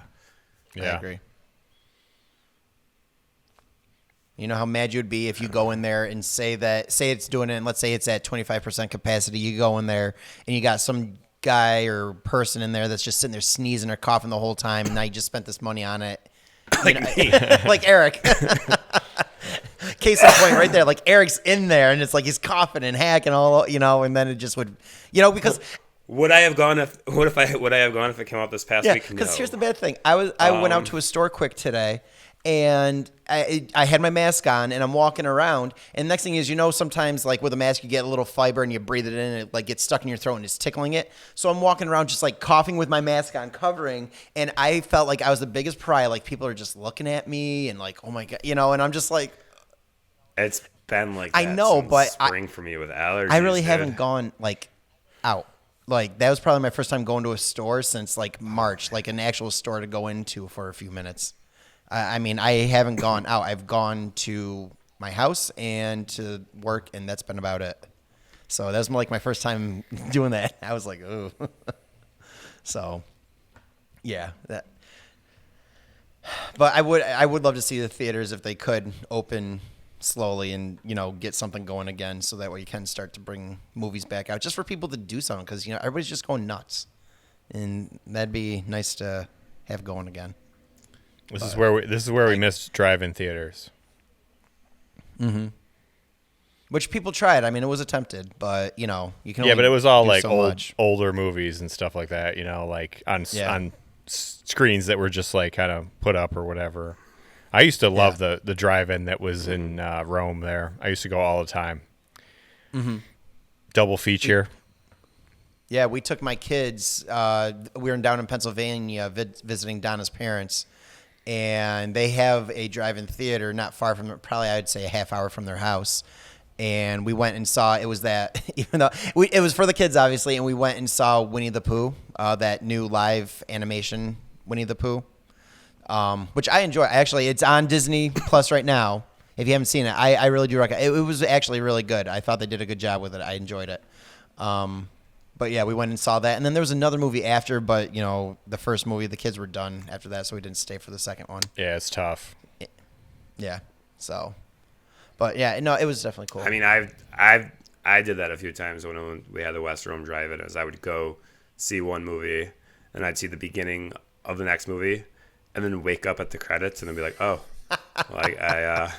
Yeah. I agree. You know how mad you'd be if you go in there and say it's doing it, and let's say it's at 25% capacity. You go in there and you got some guy or person in there that's just sitting there sneezing or coughing the whole time, and now you just spent this money on it. Like Eric. Case in point right there. Like Eric's in there and it's like he's coughing and hacking all, and then it just would, because Would I have gone if it came out this past week? No. Because here's the bad thing. I went out to a store quick today, and I had my mask on, and I'm walking around, and next thing is, sometimes like with a mask you get a little fiber and you breathe it in, and it like gets stuck in your throat and it's tickling it. So I'm walking around just like coughing with my mask on, covering, and I felt like I was the biggest pariah. Like people are just looking at me and like, oh my god, and I'm just like, it's been like I that know, since but spring for me with allergies. I really haven't gone like out. Like that was probably my first time going to a store since like March, like an actual store to go into for a few minutes. I mean, I haven't gone out. I've gone to my house and to work, and that's been about it. So that was like my first time doing that. I was like, ooh. So, yeah, that. But I would love to see the theaters if they could open slowly and get something going again, so that way you can start to bring movies back out just for people to do something, because everybody's just going nuts, and that'd be nice to have going again. This is where we missed drive-in theaters. Mm-hmm. Which people tried. I mean, it was attempted, but you can. Yeah, but it was all like so older movies and stuff like that. Like on screens that were just like kind of put up or whatever. I used to love the drive-in that was in Rome there. I used to go all the time. Mm-hmm. Double feature. Yeah, we took my kids. We were down in Pennsylvania visiting Donna's parents, and they have a drive-in theater not far from, probably I would say a half hour from their house. And we went and saw, it was that, even though it was for the kids, obviously, and we went and saw Winnie the Pooh, that new live animation Winnie the Pooh, which I enjoy. Actually, it's on Disney Plus right now. If you haven't seen it, I really do recommend it. It was actually really good. I thought they did a good job with it. I enjoyed it. But yeah, we went and saw that. And then there was another movie after, but the first movie, the kids were done after that, so we didn't stay for the second one. Yeah, it's tough. Yeah. So, but yeah, no, it was definitely cool. I mean, I did that a few times when we had the West Rome drive-in. As I would go see one movie, and I'd see the beginning of the next movie, and then wake up at the credits, and then be like, oh, like I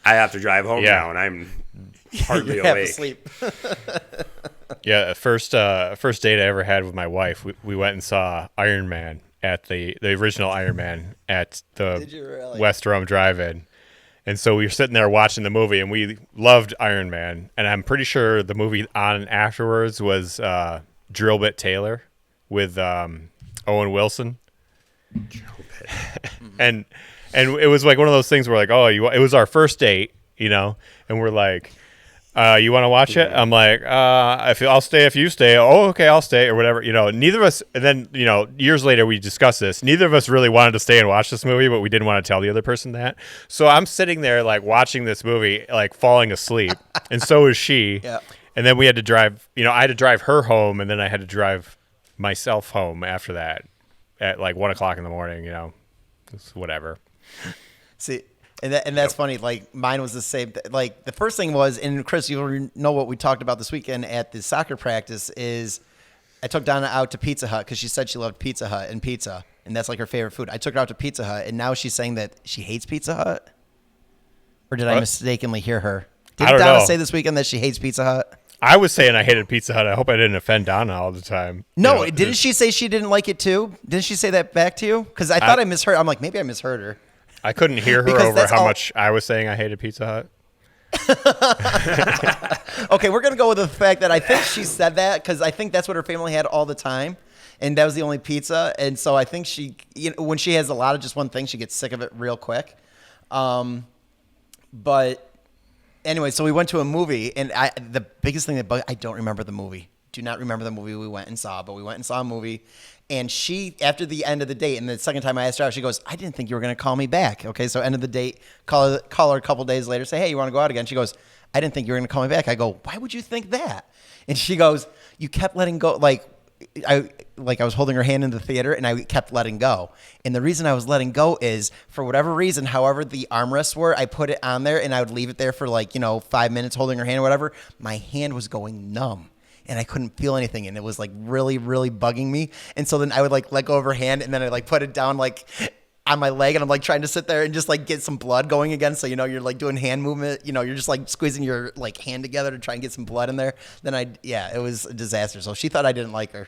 have to drive home now, and I'm hardly you have awake. to sleep. Yeah, first date I ever had with my wife, we went and saw Iron Man at the original Iron Man at the Did you really? West Rome Drive-In. And so we were sitting there watching the movie, and we loved Iron Man. And I'm pretty sure the movie on afterwards was Drill Bit Taylor with Owen Wilson. and it was like one of those things where like, it was our first date, and we're like, you want to watch it? I'm like, I'll stay if you stay. Oh, okay, I'll stay or whatever. Neither of us. And then years later we discussed this. Neither of us really wanted to stay and watch this movie, but we didn't want to tell the other person that. So I'm sitting there like watching this movie, like falling asleep, and so is she. Yeah. And then we had to drive. I had to drive her home, and then I had to drive myself home after that at like 1:00 in the morning. It's whatever. See. And that's funny. Like mine was the same. Like the first thing was, and Chris, you know what we talked about this weekend at the soccer practice is, I took Donna out to Pizza Hut because she said she loved Pizza Hut and pizza, and that's like her favorite food. I took her out to Pizza Hut, and now she's saying that she hates Pizza Hut. Or did I mistakenly hear her? Did Donna say this weekend that she hates Pizza Hut? I was saying I hated Pizza Hut. I hope I didn't offend Donna all the time. No, didn't she say she didn't like it too? Didn't she say that back to you? Because I thought I misheard. I'm like, maybe I misheard her. I couldn't hear her Because over that's how all- much I was saying I hated Pizza Hut. Okay, we're gonna go with the fact that I think she said that because I think that's what her family had all the time, and that was the only pizza. And so I think she, when she has a lot of just one thing, she gets sick of it real quick. But anyway, so we went to a movie, and the biggest thing I don't remember the movie. Do not remember the movie we went and saw, but we went and saw a movie. And she, after the end of the date, and the second time I asked her out, she goes, "I didn't think you were going to call me back." Okay, so end of the date, call her a couple days later, say, "Hey, you want to go out again?" She goes, "I didn't think you were going to call me back." I go, "Why would you think that?" And she goes, "You kept letting go, I was holding her hand in the theater, and I kept letting go. And the reason I was letting go is, for whatever reason, however the armrests were, I put it on there, and I would leave it there for 5 minutes holding her hand or whatever. My hand was going numb. And I couldn't feel anything, and it was really, really bugging me. And so then I would let go of her hand, and then I put it down on my leg, and I'm trying to sit there and just get some blood going again. So you're doing hand movement. You're just squeezing your hand together to try and get some blood in there. Then it was a disaster. So she thought I didn't like her.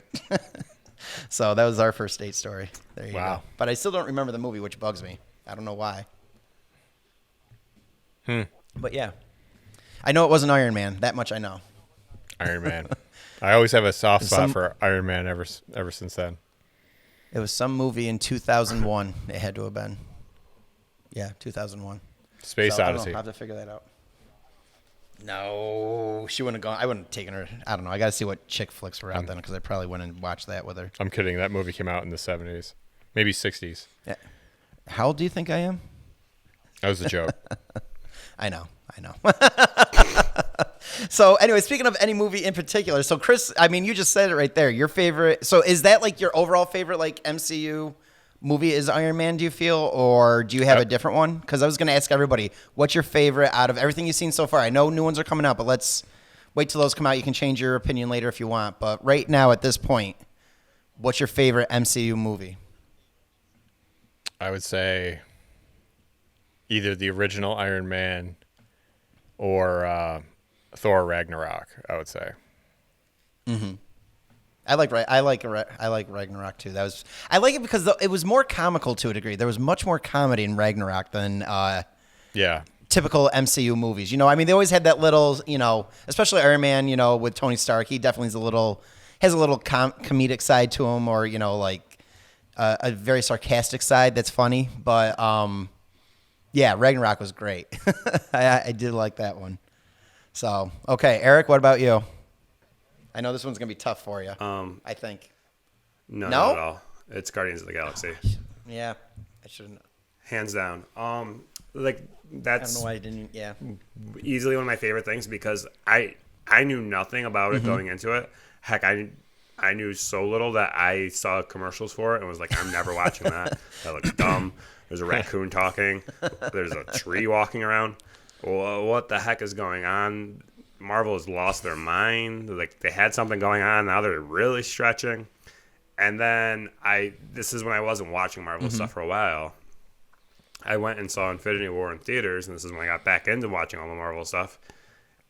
So that was our first date story. There you go. But I still don't remember the movie, which bugs me. I don't know why. But yeah, I know it wasn't Iron Man. That much I know. Iron Man. I always have a soft spot for Iron Man ever since then. It was some movie in 2001. It had to have been. Yeah, 2001. Space Odyssey. I don't know. I'll have to figure that out. No, she wouldn't have gone. I wouldn't have taken her. I don't know. I got to see what chick flicks were out then, because I probably went and watched that with her. I'm kidding. That movie came out in the 70s. Maybe 60s. Yeah. How old do you think I am? That was a joke. I know. So anyway, speaking of any movie in particular, so Chris, I mean, you just said it right there. Your favorite. So is that your overall favorite MCU movie is Iron Man, do you feel? Or do you have a different one? Because I was going to ask everybody, what's your favorite out of everything you've seen so far? I know new ones are coming out, but let's wait till those come out. You can change your opinion later if you want. But right now at this point, what's your favorite MCU movie? I would say either the original Iron Man or Thor Ragnarok, I would say. Mm-hmm. I like Ragnarok too. I like it because it was more comical to a degree. There was much more comedy in Ragnarok than typical MCU movies. I mean, they always had that little, especially Iron Man, with Tony Stark. He definitely has a little comedic side to him, or a very sarcastic side that's funny. But yeah, Ragnarok was great. I did like that one. So, okay, Eric, what about you? I know this one's going to be tough for you, I think. No, not at all. It's Guardians of the Galaxy. Yeah, I shouldn't. Hands down. That's I don't know why I didn't, yeah. easily one of my favorite things because I knew nothing about it going into it. Heck, I knew so little that I saw commercials for it and was like, I'm never watching that. That looks dumb. There's a raccoon talking. There's a tree walking around. Well, what the heck is going on? Marvel has lost their mind. They had something going on. Now they're really stretching. And then this is when I wasn't watching Marvel stuff for a while. I went and saw Infinity War in theaters, and this is when I got back into watching all the Marvel stuff.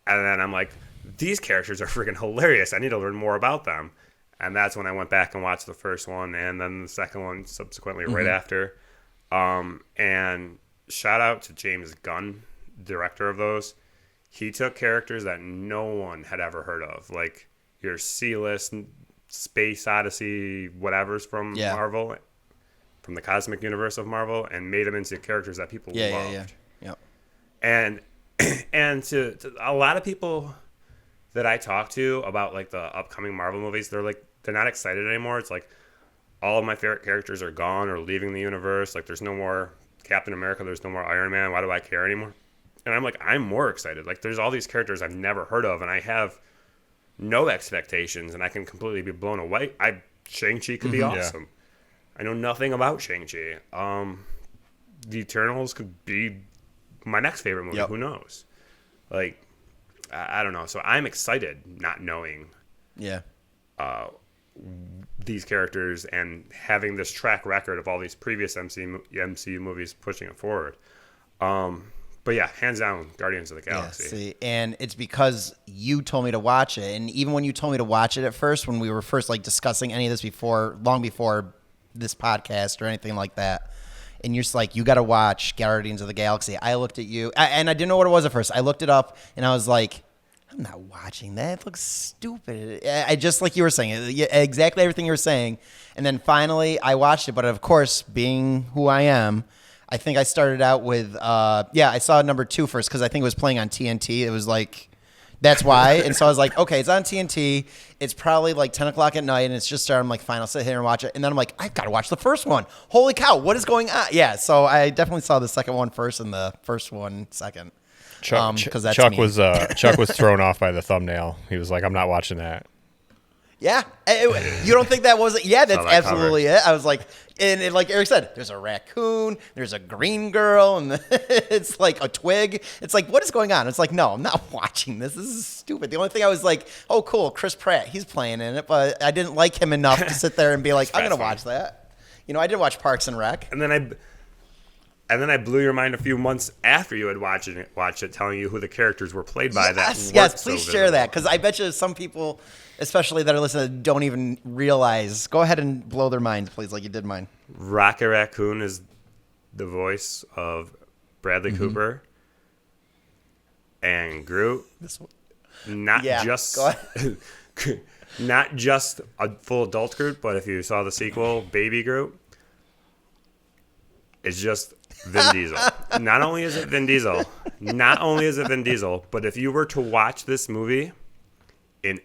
And then I'm like, these characters are freaking hilarious. I need to learn more about them. And that's when I went back and watched the first one and then the second one subsequently right after. And shout out to James Gunn, director of those. He took characters that no one had ever heard of, like your C-list Space Odyssey whatever's from Marvel, from the cosmic universe of Marvel, and made them into characters that people loved. Yeah. And to a lot of people that I talk to about the upcoming Marvel movies, they're not excited anymore. It's all of my favorite characters are gone or leaving the universe. There's no more Captain America, there's no more Iron Man. Why do I care anymore? And I'm I'm more excited. There's all these characters I've never heard of, and I have no expectations, and I can completely be blown away. Shang-Chi could be awesome. Yeah. I know nothing about Shang-Chi. The Eternals could be my next favorite movie. Who knows? I don't know. So I'm excited not knowing these characters and having this track record of all these previous MCU movies pushing it forward. But yeah, hands down, Guardians of the Galaxy. Yeah, see, and it's because you told me to watch it, and even when you told me to watch it at first, when we were first discussing any of this long before this podcast or anything like that, and you're just like, you got to watch Guardians of the Galaxy. I looked at you, and I didn't know what it was at first. I looked it up, and I was like, I'm not watching that. It looks stupid. I just like you were saying, exactly everything you were saying. And then finally, I watched it. But of course, being who I am, I think I started out with, I saw number 2 first because I think it was playing on TNT. It was like, that's why. And so I was like, okay, it's on TNT. It's probably like 10 o'clock at night, and it's just started. I'm like, fine, I'll sit here and watch it. And then I'm like, I've got to watch the first one. Holy cow, what is going on? Yeah, so I definitely saw the second one first and the first one second. Chuck was thrown off by the thumbnail. He was like, I'm not watching that. Yeah. You don't think that wasn't? Yeah, that's that absolutely it. I was like, and like Eric said, there's a raccoon, there's a green girl, and it's like a twig. It's like, what is going on? It's like, no, I'm not watching this. This is stupid. The only thing I was like, oh, cool, Chris Pratt, he's playing in it, but I didn't like him enough to sit there and be like, I'm going to watch that. You know, I did watch Parks and Rec. And then I blew your mind a few months after you had watched it, telling you who the characters were played by. Yes, please share that, because I bet you some people, especially that are listening, don't even realize. Go ahead and blow their minds, please, like you did mine. Rocket Raccoon is the voice of Bradley Cooper and Groot. Not just a full adult Groot, but if you saw the sequel, Baby Groot, it's just Vin Diesel. Not only is it Vin Diesel, but if you were to watch this movie in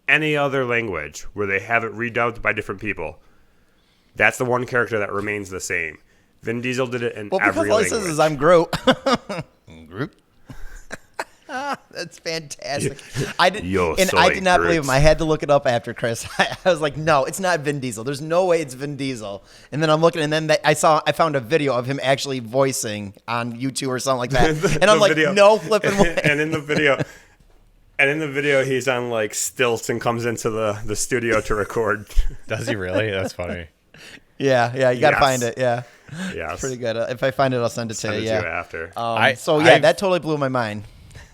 any other language where they have it redubbed by different people, that's the one character that remains the same. Vin Diesel did it in every language. Because all he says is, I'm Groot. Groot. That's fantastic. I did not believe him. I had to look it up after Chris. I was like, no, it's not Vin Diesel. There's no way it's Vin Diesel. And then I'm looking, and then I found a video of him actually voicing on YouTube or something like that. And I'm like, no flipping way. And in the video, he's on like stilts and comes into the studio to record. Does he really? That's funny. Yeah, you got to find it. Yeah. Yeah. Pretty good. If I find it, I'll send it to you. Yeah. After. That totally blew my mind.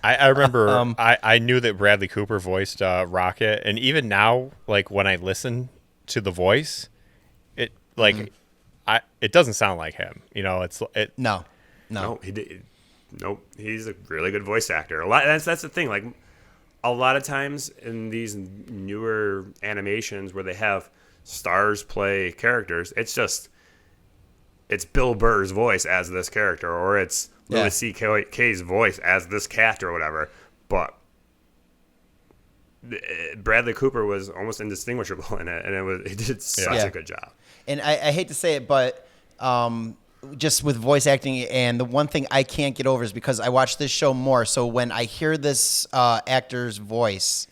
I remember I knew that Bradley Cooper voiced Rocket, and even now, like when I listen to the voice, it it doesn't sound like him. You know, No, Nope. He's a really good voice actor. That's the thing. Like a lot of times in these newer animations where they have stars play characters, it's Bill Burr's voice as this character, or it's Louis C.K.'s voice as this cat or whatever. But Bradley Cooper was almost indistinguishable in it, and he did such a good job. And I hate to say it, but just with voice acting, and the one thing I can't get over is because I watch this show more, so when I hear this actor's voice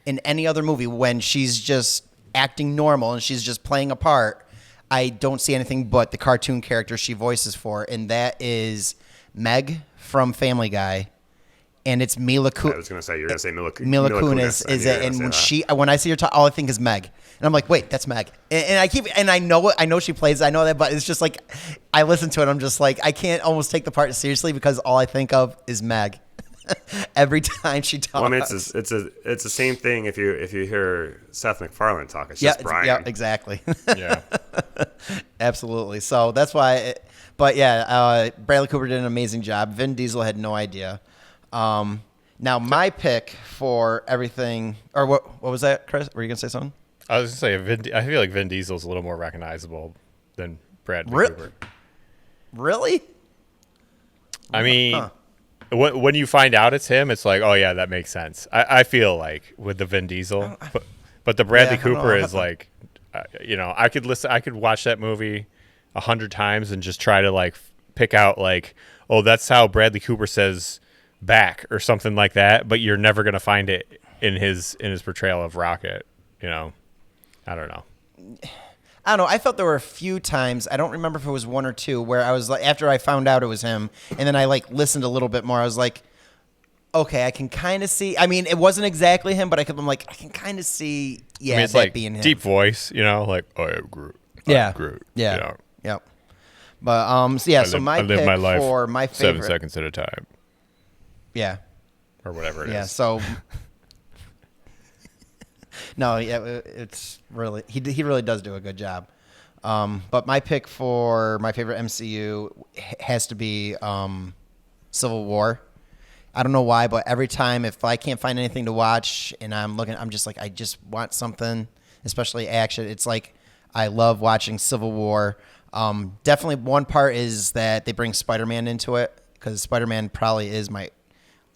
in any other movie, when she's just acting normal and she's just playing a part, I don't see anything but the cartoon character she voices for, and that is Meg from Family Guy. And it's Mila Kunis. I was going to say, you're going to say Mila Kunis is it. And when I see her talk, all I think is Meg. And I'm like, wait, that's Meg. And I know she plays, I know that, but it's just like, I listen to it, I'm just like, I can't almost take the part seriously because all I think of is Meg. Every time she talks. Well, I mean, it's the same thing if you hear Seth MacFarlane talk. It's just Brian. Yeah, exactly. Yeah. Absolutely. So that's why. Bradley Cooper did an amazing job. Vin Diesel had no idea. Now my pick for everything, or what was that, Chris? Were you gonna say something? I was gonna say I feel like Vin Diesel's a little more recognizable than Bradley Cooper. Really? I mean, when you find out it's him, it's like, oh yeah, that makes sense. I feel like with the Vin Diesel, but the Bradley Cooper is like, I could watch that movie 100 times and just try to like pick out like, oh, that's how Bradley Cooper says back or something like that, but you're never gonna find it in his portrayal of Rocket. I don't know. I felt there were a few times, I don't remember if it was one or two, where I was like, after I found out it was him, and then I like listened a little bit more, I was like, okay, I can kind of see. I mean, it wasn't exactly him, but I can kind of see, it's that like being him. Deep voice, like, oh, I Groot. Groot. Yeah. Yep. But so my pick my life for my favorite 7 seconds at a time. Yeah. Or whatever it is. Yeah. So. No, yeah, it's really he really does do a good job. But my pick for my favorite MCU has to be Civil War. I don't know why, but every time if I can't find anything to watch and I'm just like, I just want something, especially action. It's like I love watching Civil War. Definitely one part is that they bring Spider-Man into it because Spider-Man probably is my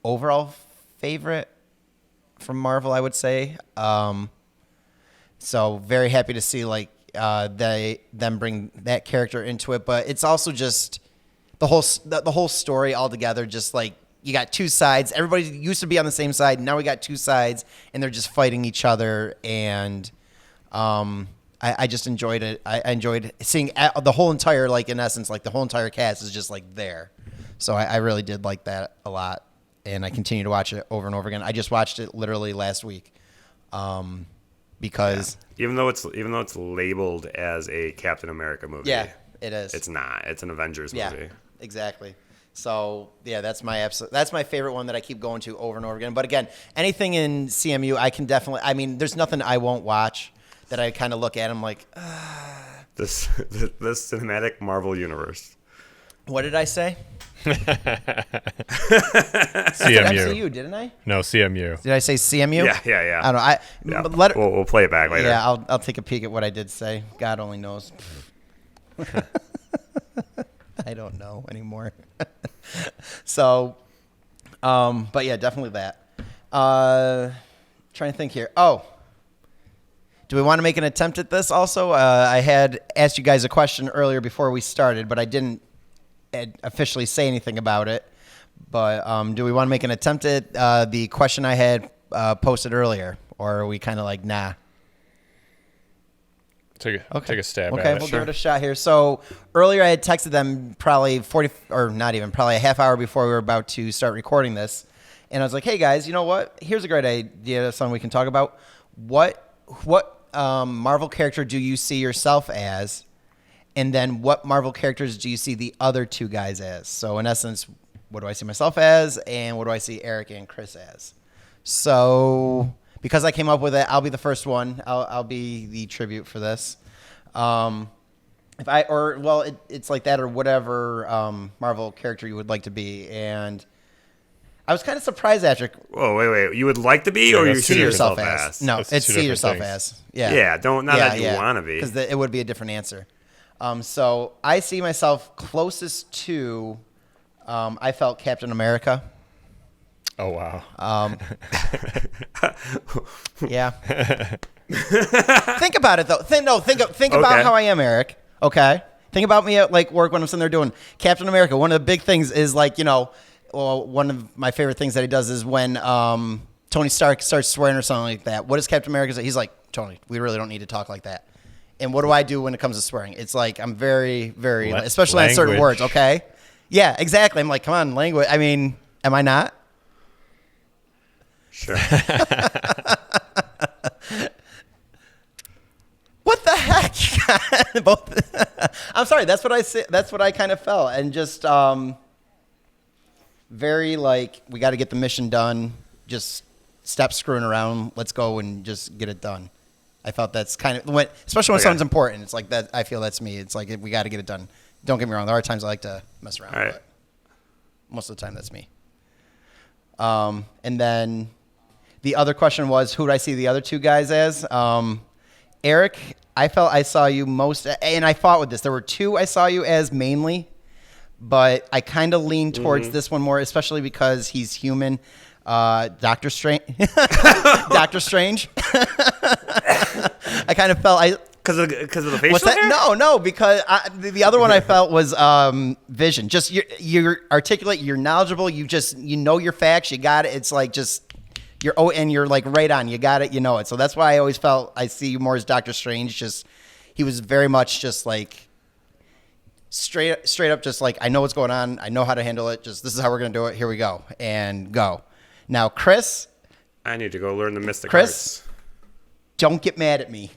overall favorite from Marvel, I would say. So very happy to see like them bring that character into it, but it's also just the whole story altogether. Just like you got two sides. Everybody used to be on the same side. Now we got two sides, and they're just fighting each other. And I just enjoyed it. I enjoyed seeing the whole entire, like in essence, like the whole entire cast is just like there. So I really did like that a lot, and I continue to watch it over and over again. I just watched it literally last week. Because even though it's labeled as a Captain America movie, yeah, it is. It's not. It's an Avengers movie. Yeah, exactly. So yeah, that's my favorite one that I keep going to over and over again. But again, anything in CMU, I can definitely. I mean, there's nothing I won't watch that I kind of look at. I'm like, this cinematic Marvel universe. What did I say? CMU. MCU, didn't I? No, CMU. Did I say CMU? Yeah. I don't know. We'll play it back later. Yeah, I'll take a peek at what I did say. God only knows. I don't know anymore. So, but yeah, definitely that. Trying to think here. Oh, do we want to make an attempt at this also? I had asked you guys a question earlier before we started, but I didn't officially say anything about it. But do we want to make an attempt at the question I had posted earlier, or are we kind of like, nah? Take a stab at it. Okay, we'll give it a shot here. So earlier I had texted them probably probably a half hour before we were about to start recording this. And I was like, hey guys, you know what? Here's a great idea, something we can talk about. What Marvel character do you see yourself as? And then what Marvel characters do you see the other two guys as? So in essence, what do I see myself as? And what do I see Eric and Chris as? So because I came up with it, I'll be the first one. I'll be the tribute for this. It's like that or whatever Marvel character you would like to be. And I was kind of surprised after. Whoa, wait. You would like to be, or you see yourself as? No, That's it's two see different yourself things. as. Yeah. Yeah, that you want to be. Because it would be a different answer. So I see myself closest to, I felt Captain America. Oh, wow. Yeah. Think about it, though. Think about how I am, Eric. Okay? Think about me at like work when I'm sitting there doing Captain America. One of the big things is like, one of my favorite things that he does is when Tony Stark starts swearing or something like that. What does Captain America say? He's like, Tony, we really don't need to talk like that. And what do I do when it comes to swearing? It's like I'm very, very, especially on certain words, okay? Yeah, exactly. I'm like, come on, language. I mean, am I not? Sure. What the heck? Both. I'm sorry. That's what I say. That's what I kind of felt, and just very like we got to get the mission done. Just stop screwing around. Let's go and just get it done. I felt that's kind of when, especially when something's important. It's like that. I feel that's me. It's like we got to get it done. Don't get me wrong. There are times I like to mess around, right. but most of the time that's me. And then the other question was, who do I see the other two guys as? Eric, I felt I saw you most, and I fought with this. There were two I saw you as mainly, but I kind of leaned towards this one more, especially because he's human. Doctor Strange. Doctor Strange. I kind of felt Because of the facial what's that? hair? No, because the other one I felt was Vision. Just you're articulate, you're knowledgeable, you know your facts, you got it. It's like just you're like right on, you got it, you know it. So that's why I always felt I see you more as Doctor Strange. Just he was very much just like straight up, just like I know what's going on, I know how to handle it. Just this is how we're gonna do it. Here we go and go. Now, Chris. I need to go learn the mystic Chris. arts. Don't get mad at me.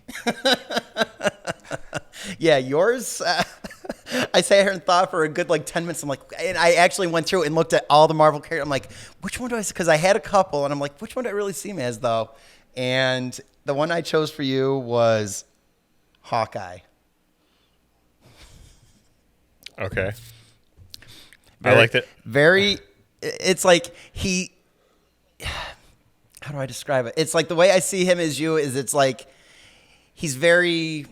Yeah, yours. I sat here and thought for a good 10 minutes. I'm like, and I actually went through and looked at all the Marvel characters. I'm like, which one do I see? Because I had a couple, and I'm like, which one do I really see him as though? And the one I chose for you was Hawkeye. Okay. Very, I like that. Very, it's like he, how do I describe it? It's like the way I see him as you is it's like he's very,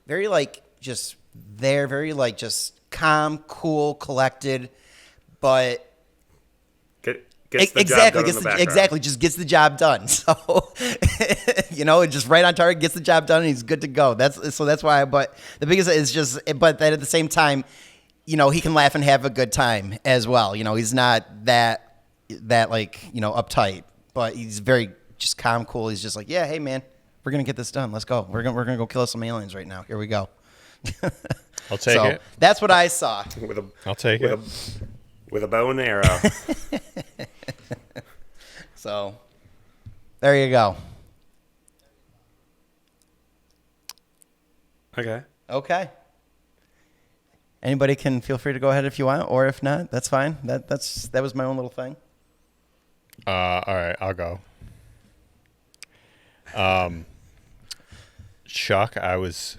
very like just there, very like just calm, cool, collected, but Gets the job done in the background. exactly, just gets the job done. So, just right on target, gets the job done, and he's good to go. That's why. But the biggest is just, but that at the same time, he can laugh and have a good time as well. He's not that like uptight, but he's very just calm, cool. He's just like, yeah, hey man, we're gonna get this done. Let's go. We're gonna go kill some aliens right now. Here we go. I'll take it. That's what I saw. I'll take it. With a bow and arrow. So, there you go. Okay. Anybody can feel free to go ahead if you want, or if not, that's fine. That was my own little thing. All right, I'll go. Chuck, I was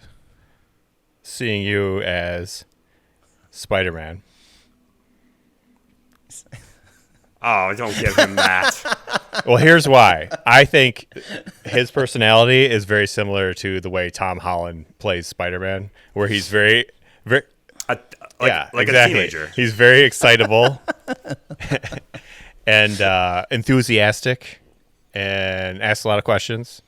seeing you as Spider-Man. Oh, don't give him that. Well, here's why. I think his personality is very similar to the way Tom Holland plays Spider-Man, where he's very, very, like exactly. a teenager. He's very excitable and enthusiastic, and asks a lot of questions.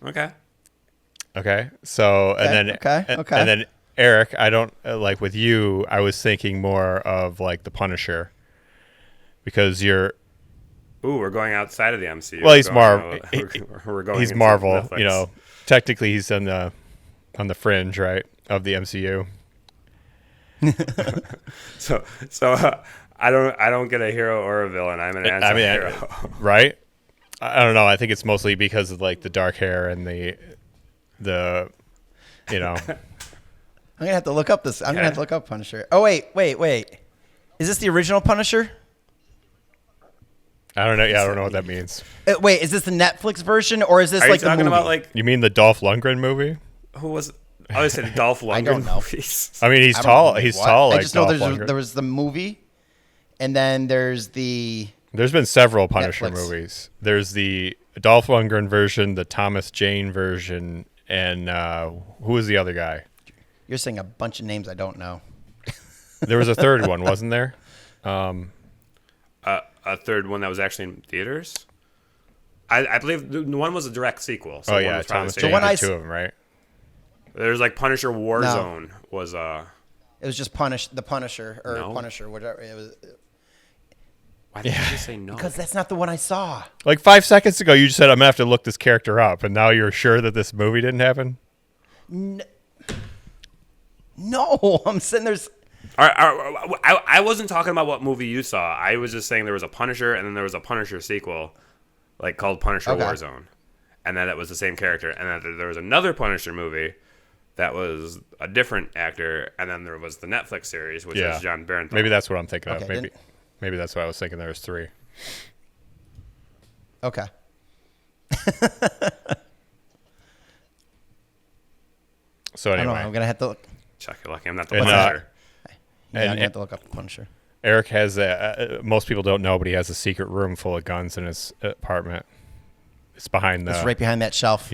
Okay. So and then and then Eric, I don't like with you. I was thinking more of like the Punisher, because you're. Ooh, we're going outside of the MCU. Well, he's Marvel. We're going. He's Marvel. Netflix. Technically, he's on the fringe, right, of the MCU. so I don't get a hero or a villain. I'm an anti-hero. Right? I don't know. I think it's mostly because of like the dark hair and the. I'm gonna have to look up this. I'm gonna have to look up Punisher. Oh wait. Is this the original Punisher? I don't know. Yeah, I don't know what that means. Wait, is this the Netflix version or is this Are like you talking the movie? about like? You mean the Dolph Lundgren movie? Who was? I always said Dolph Lundgren. I don't know. Movies. I mean, he's tall. He's tall. Like I just know Dolph there was the movie, and then there's the. There's been several Punisher Netflix movies. There's the Dolph Lundgren version, the Thomas Jane version, and who was the other guy? You're saying a bunch of names I don't know. There was a third one, wasn't there? A third one that was actually in theaters. I believe the one was a direct sequel. So yeah, Thomas Jane did two of them, right? There's like Punisher Warzone was It was just the Punisher or Punisher, whatever it was. Why did you just say no? Because that's not the one I saw. Like 5 seconds ago, you just said I'm gonna have to look this character up, and now you're sure that this movie didn't happen. No, I'm saying there's. I wasn't talking about what movie you saw. I was just saying there was a Punisher, and then there was a Punisher sequel, like called Punisher Warzone, and then it was the same character. And then there was another Punisher movie that was a different actor, and then there was the Netflix series, which is John Barenthal. Maybe that's what I'm thinking of. Okay, Maybe that's what I was thinking. There was 3. Okay. So anyway, I'm gonna have to look. Chuck, you're lucky I'm not the Punisher. I'm gonna have to look up the Punisher. Eric has most people don't know, but he has a secret room full of guns in his apartment. It's behind It's right behind that shelf.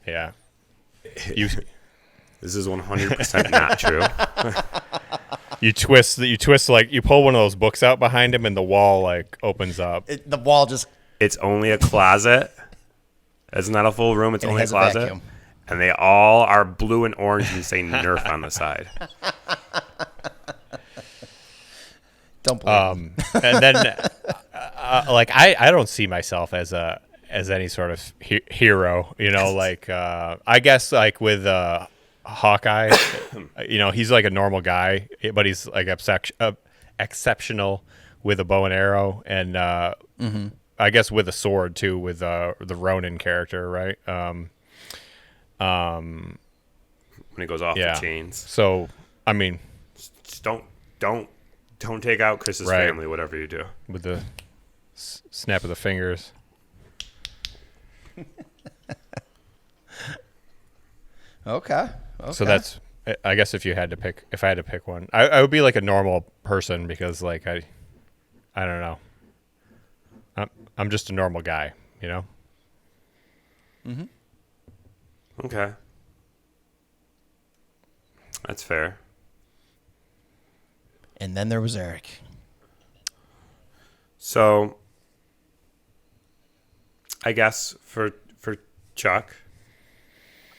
Yeah. This is 100% not true. You twist like you pull one of those books out behind him, and the wall like opens up. The wall just. It's only a closet. It's not a full room. It's only a closet. Vacuum. And they all are blue and orange and say Nerf on the side. Don't believe And then, like I don't see myself as any sort of hero. Like I guess like with Hawkeye, he's like a normal guy, but he's like exceptional with a bow and arrow, and I guess with a sword too, with the Ronin character, right? When he goes off the chains. So, I mean, just don't take out Chris's family, whatever you do. With the snap of the fingers. Okay. So that's, I guess if I had to pick one, I would be like a normal person because like I don't know. I'm just a normal guy, you know? Mm-hmm. Okay. That's fair. And then there was Eric. So, I guess for Chuck,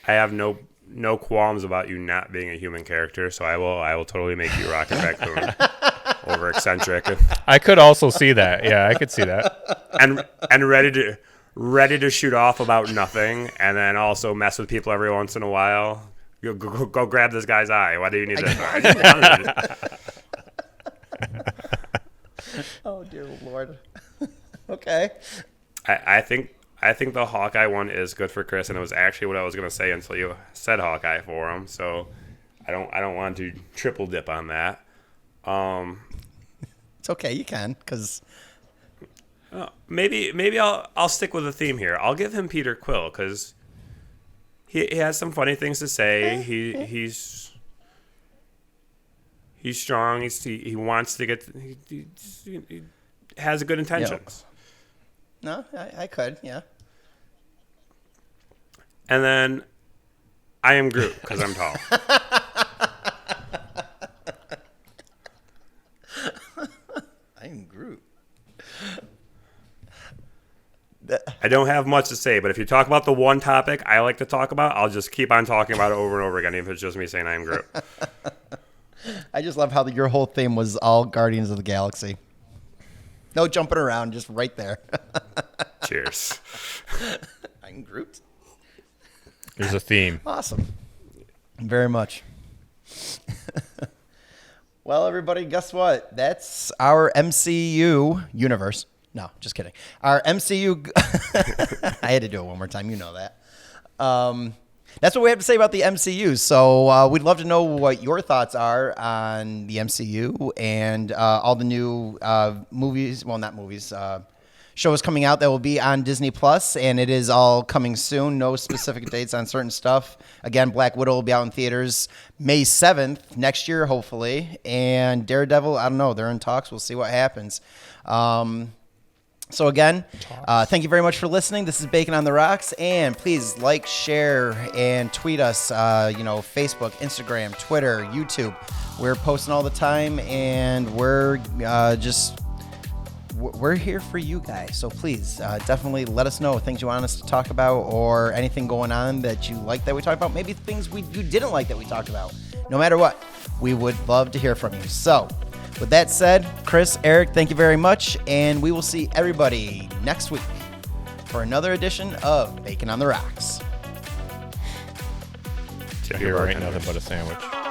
I have no qualms about you not being a human character, so I will totally make you Rocket Raccoon over eccentric I could also see that. Yeah, I could see that. and ready to shoot off about nothing, and then also mess with people every once in a while. Go grab this guy's eye. Why do you need this? Oh dear Lord. Okay. I think the Hawkeye one is good for Chris, and it was actually what I was gonna say until you said Hawkeye for him. So I don't want to triple dip on that. It's okay, you can, because maybe I'll stick with the theme here. I'll give him Peter Quill because he has some funny things to say. He's strong. He wants to get. He has good intentions. no, I could, yeah. And then I am Groot because I'm tall. I'm Groot. I don't have much to say, but if you talk about the one topic I like to talk about, I'll just keep on talking about it over and over again, even if it's just me saying I am Groot. I just love how your whole theme was all Guardians of the Galaxy. No jumping around, just right there. Cheers. I'm Groot. There's a theme. Awesome. Very much. Well, everybody, guess what? That's our MCU universe. No, just kidding. Our MCU. I had to do it one more time. You know that. That's what we have to say about the MCU. So we'd love to know what your thoughts are on the MCU and all the new movies. Well, not movies. Shows coming out that will be on Disney Plus, and it is all coming soon. No specific dates on certain stuff. Again, Black Widow will be out in theaters May 7th next year, hopefully. And Daredevil, I don't know. They're in talks. We'll see what happens. So again, thank you very much for listening. This is Bacon on the Rocks, and please like, share, and tweet us. Facebook, Instagram, Twitter, YouTube. We're posting all the time, and we're we're here for you guys. So please, definitely let us know things you want us to talk about, or anything going on that you like that we talked about. Maybe things you didn't like that we talked about. No matter what, we would love to hear from you. So, with that said, Chris, Eric, thank you very much, and we will see everybody next week for another edition of Bacon on the Rocks. Here ain't nothing but a sandwich.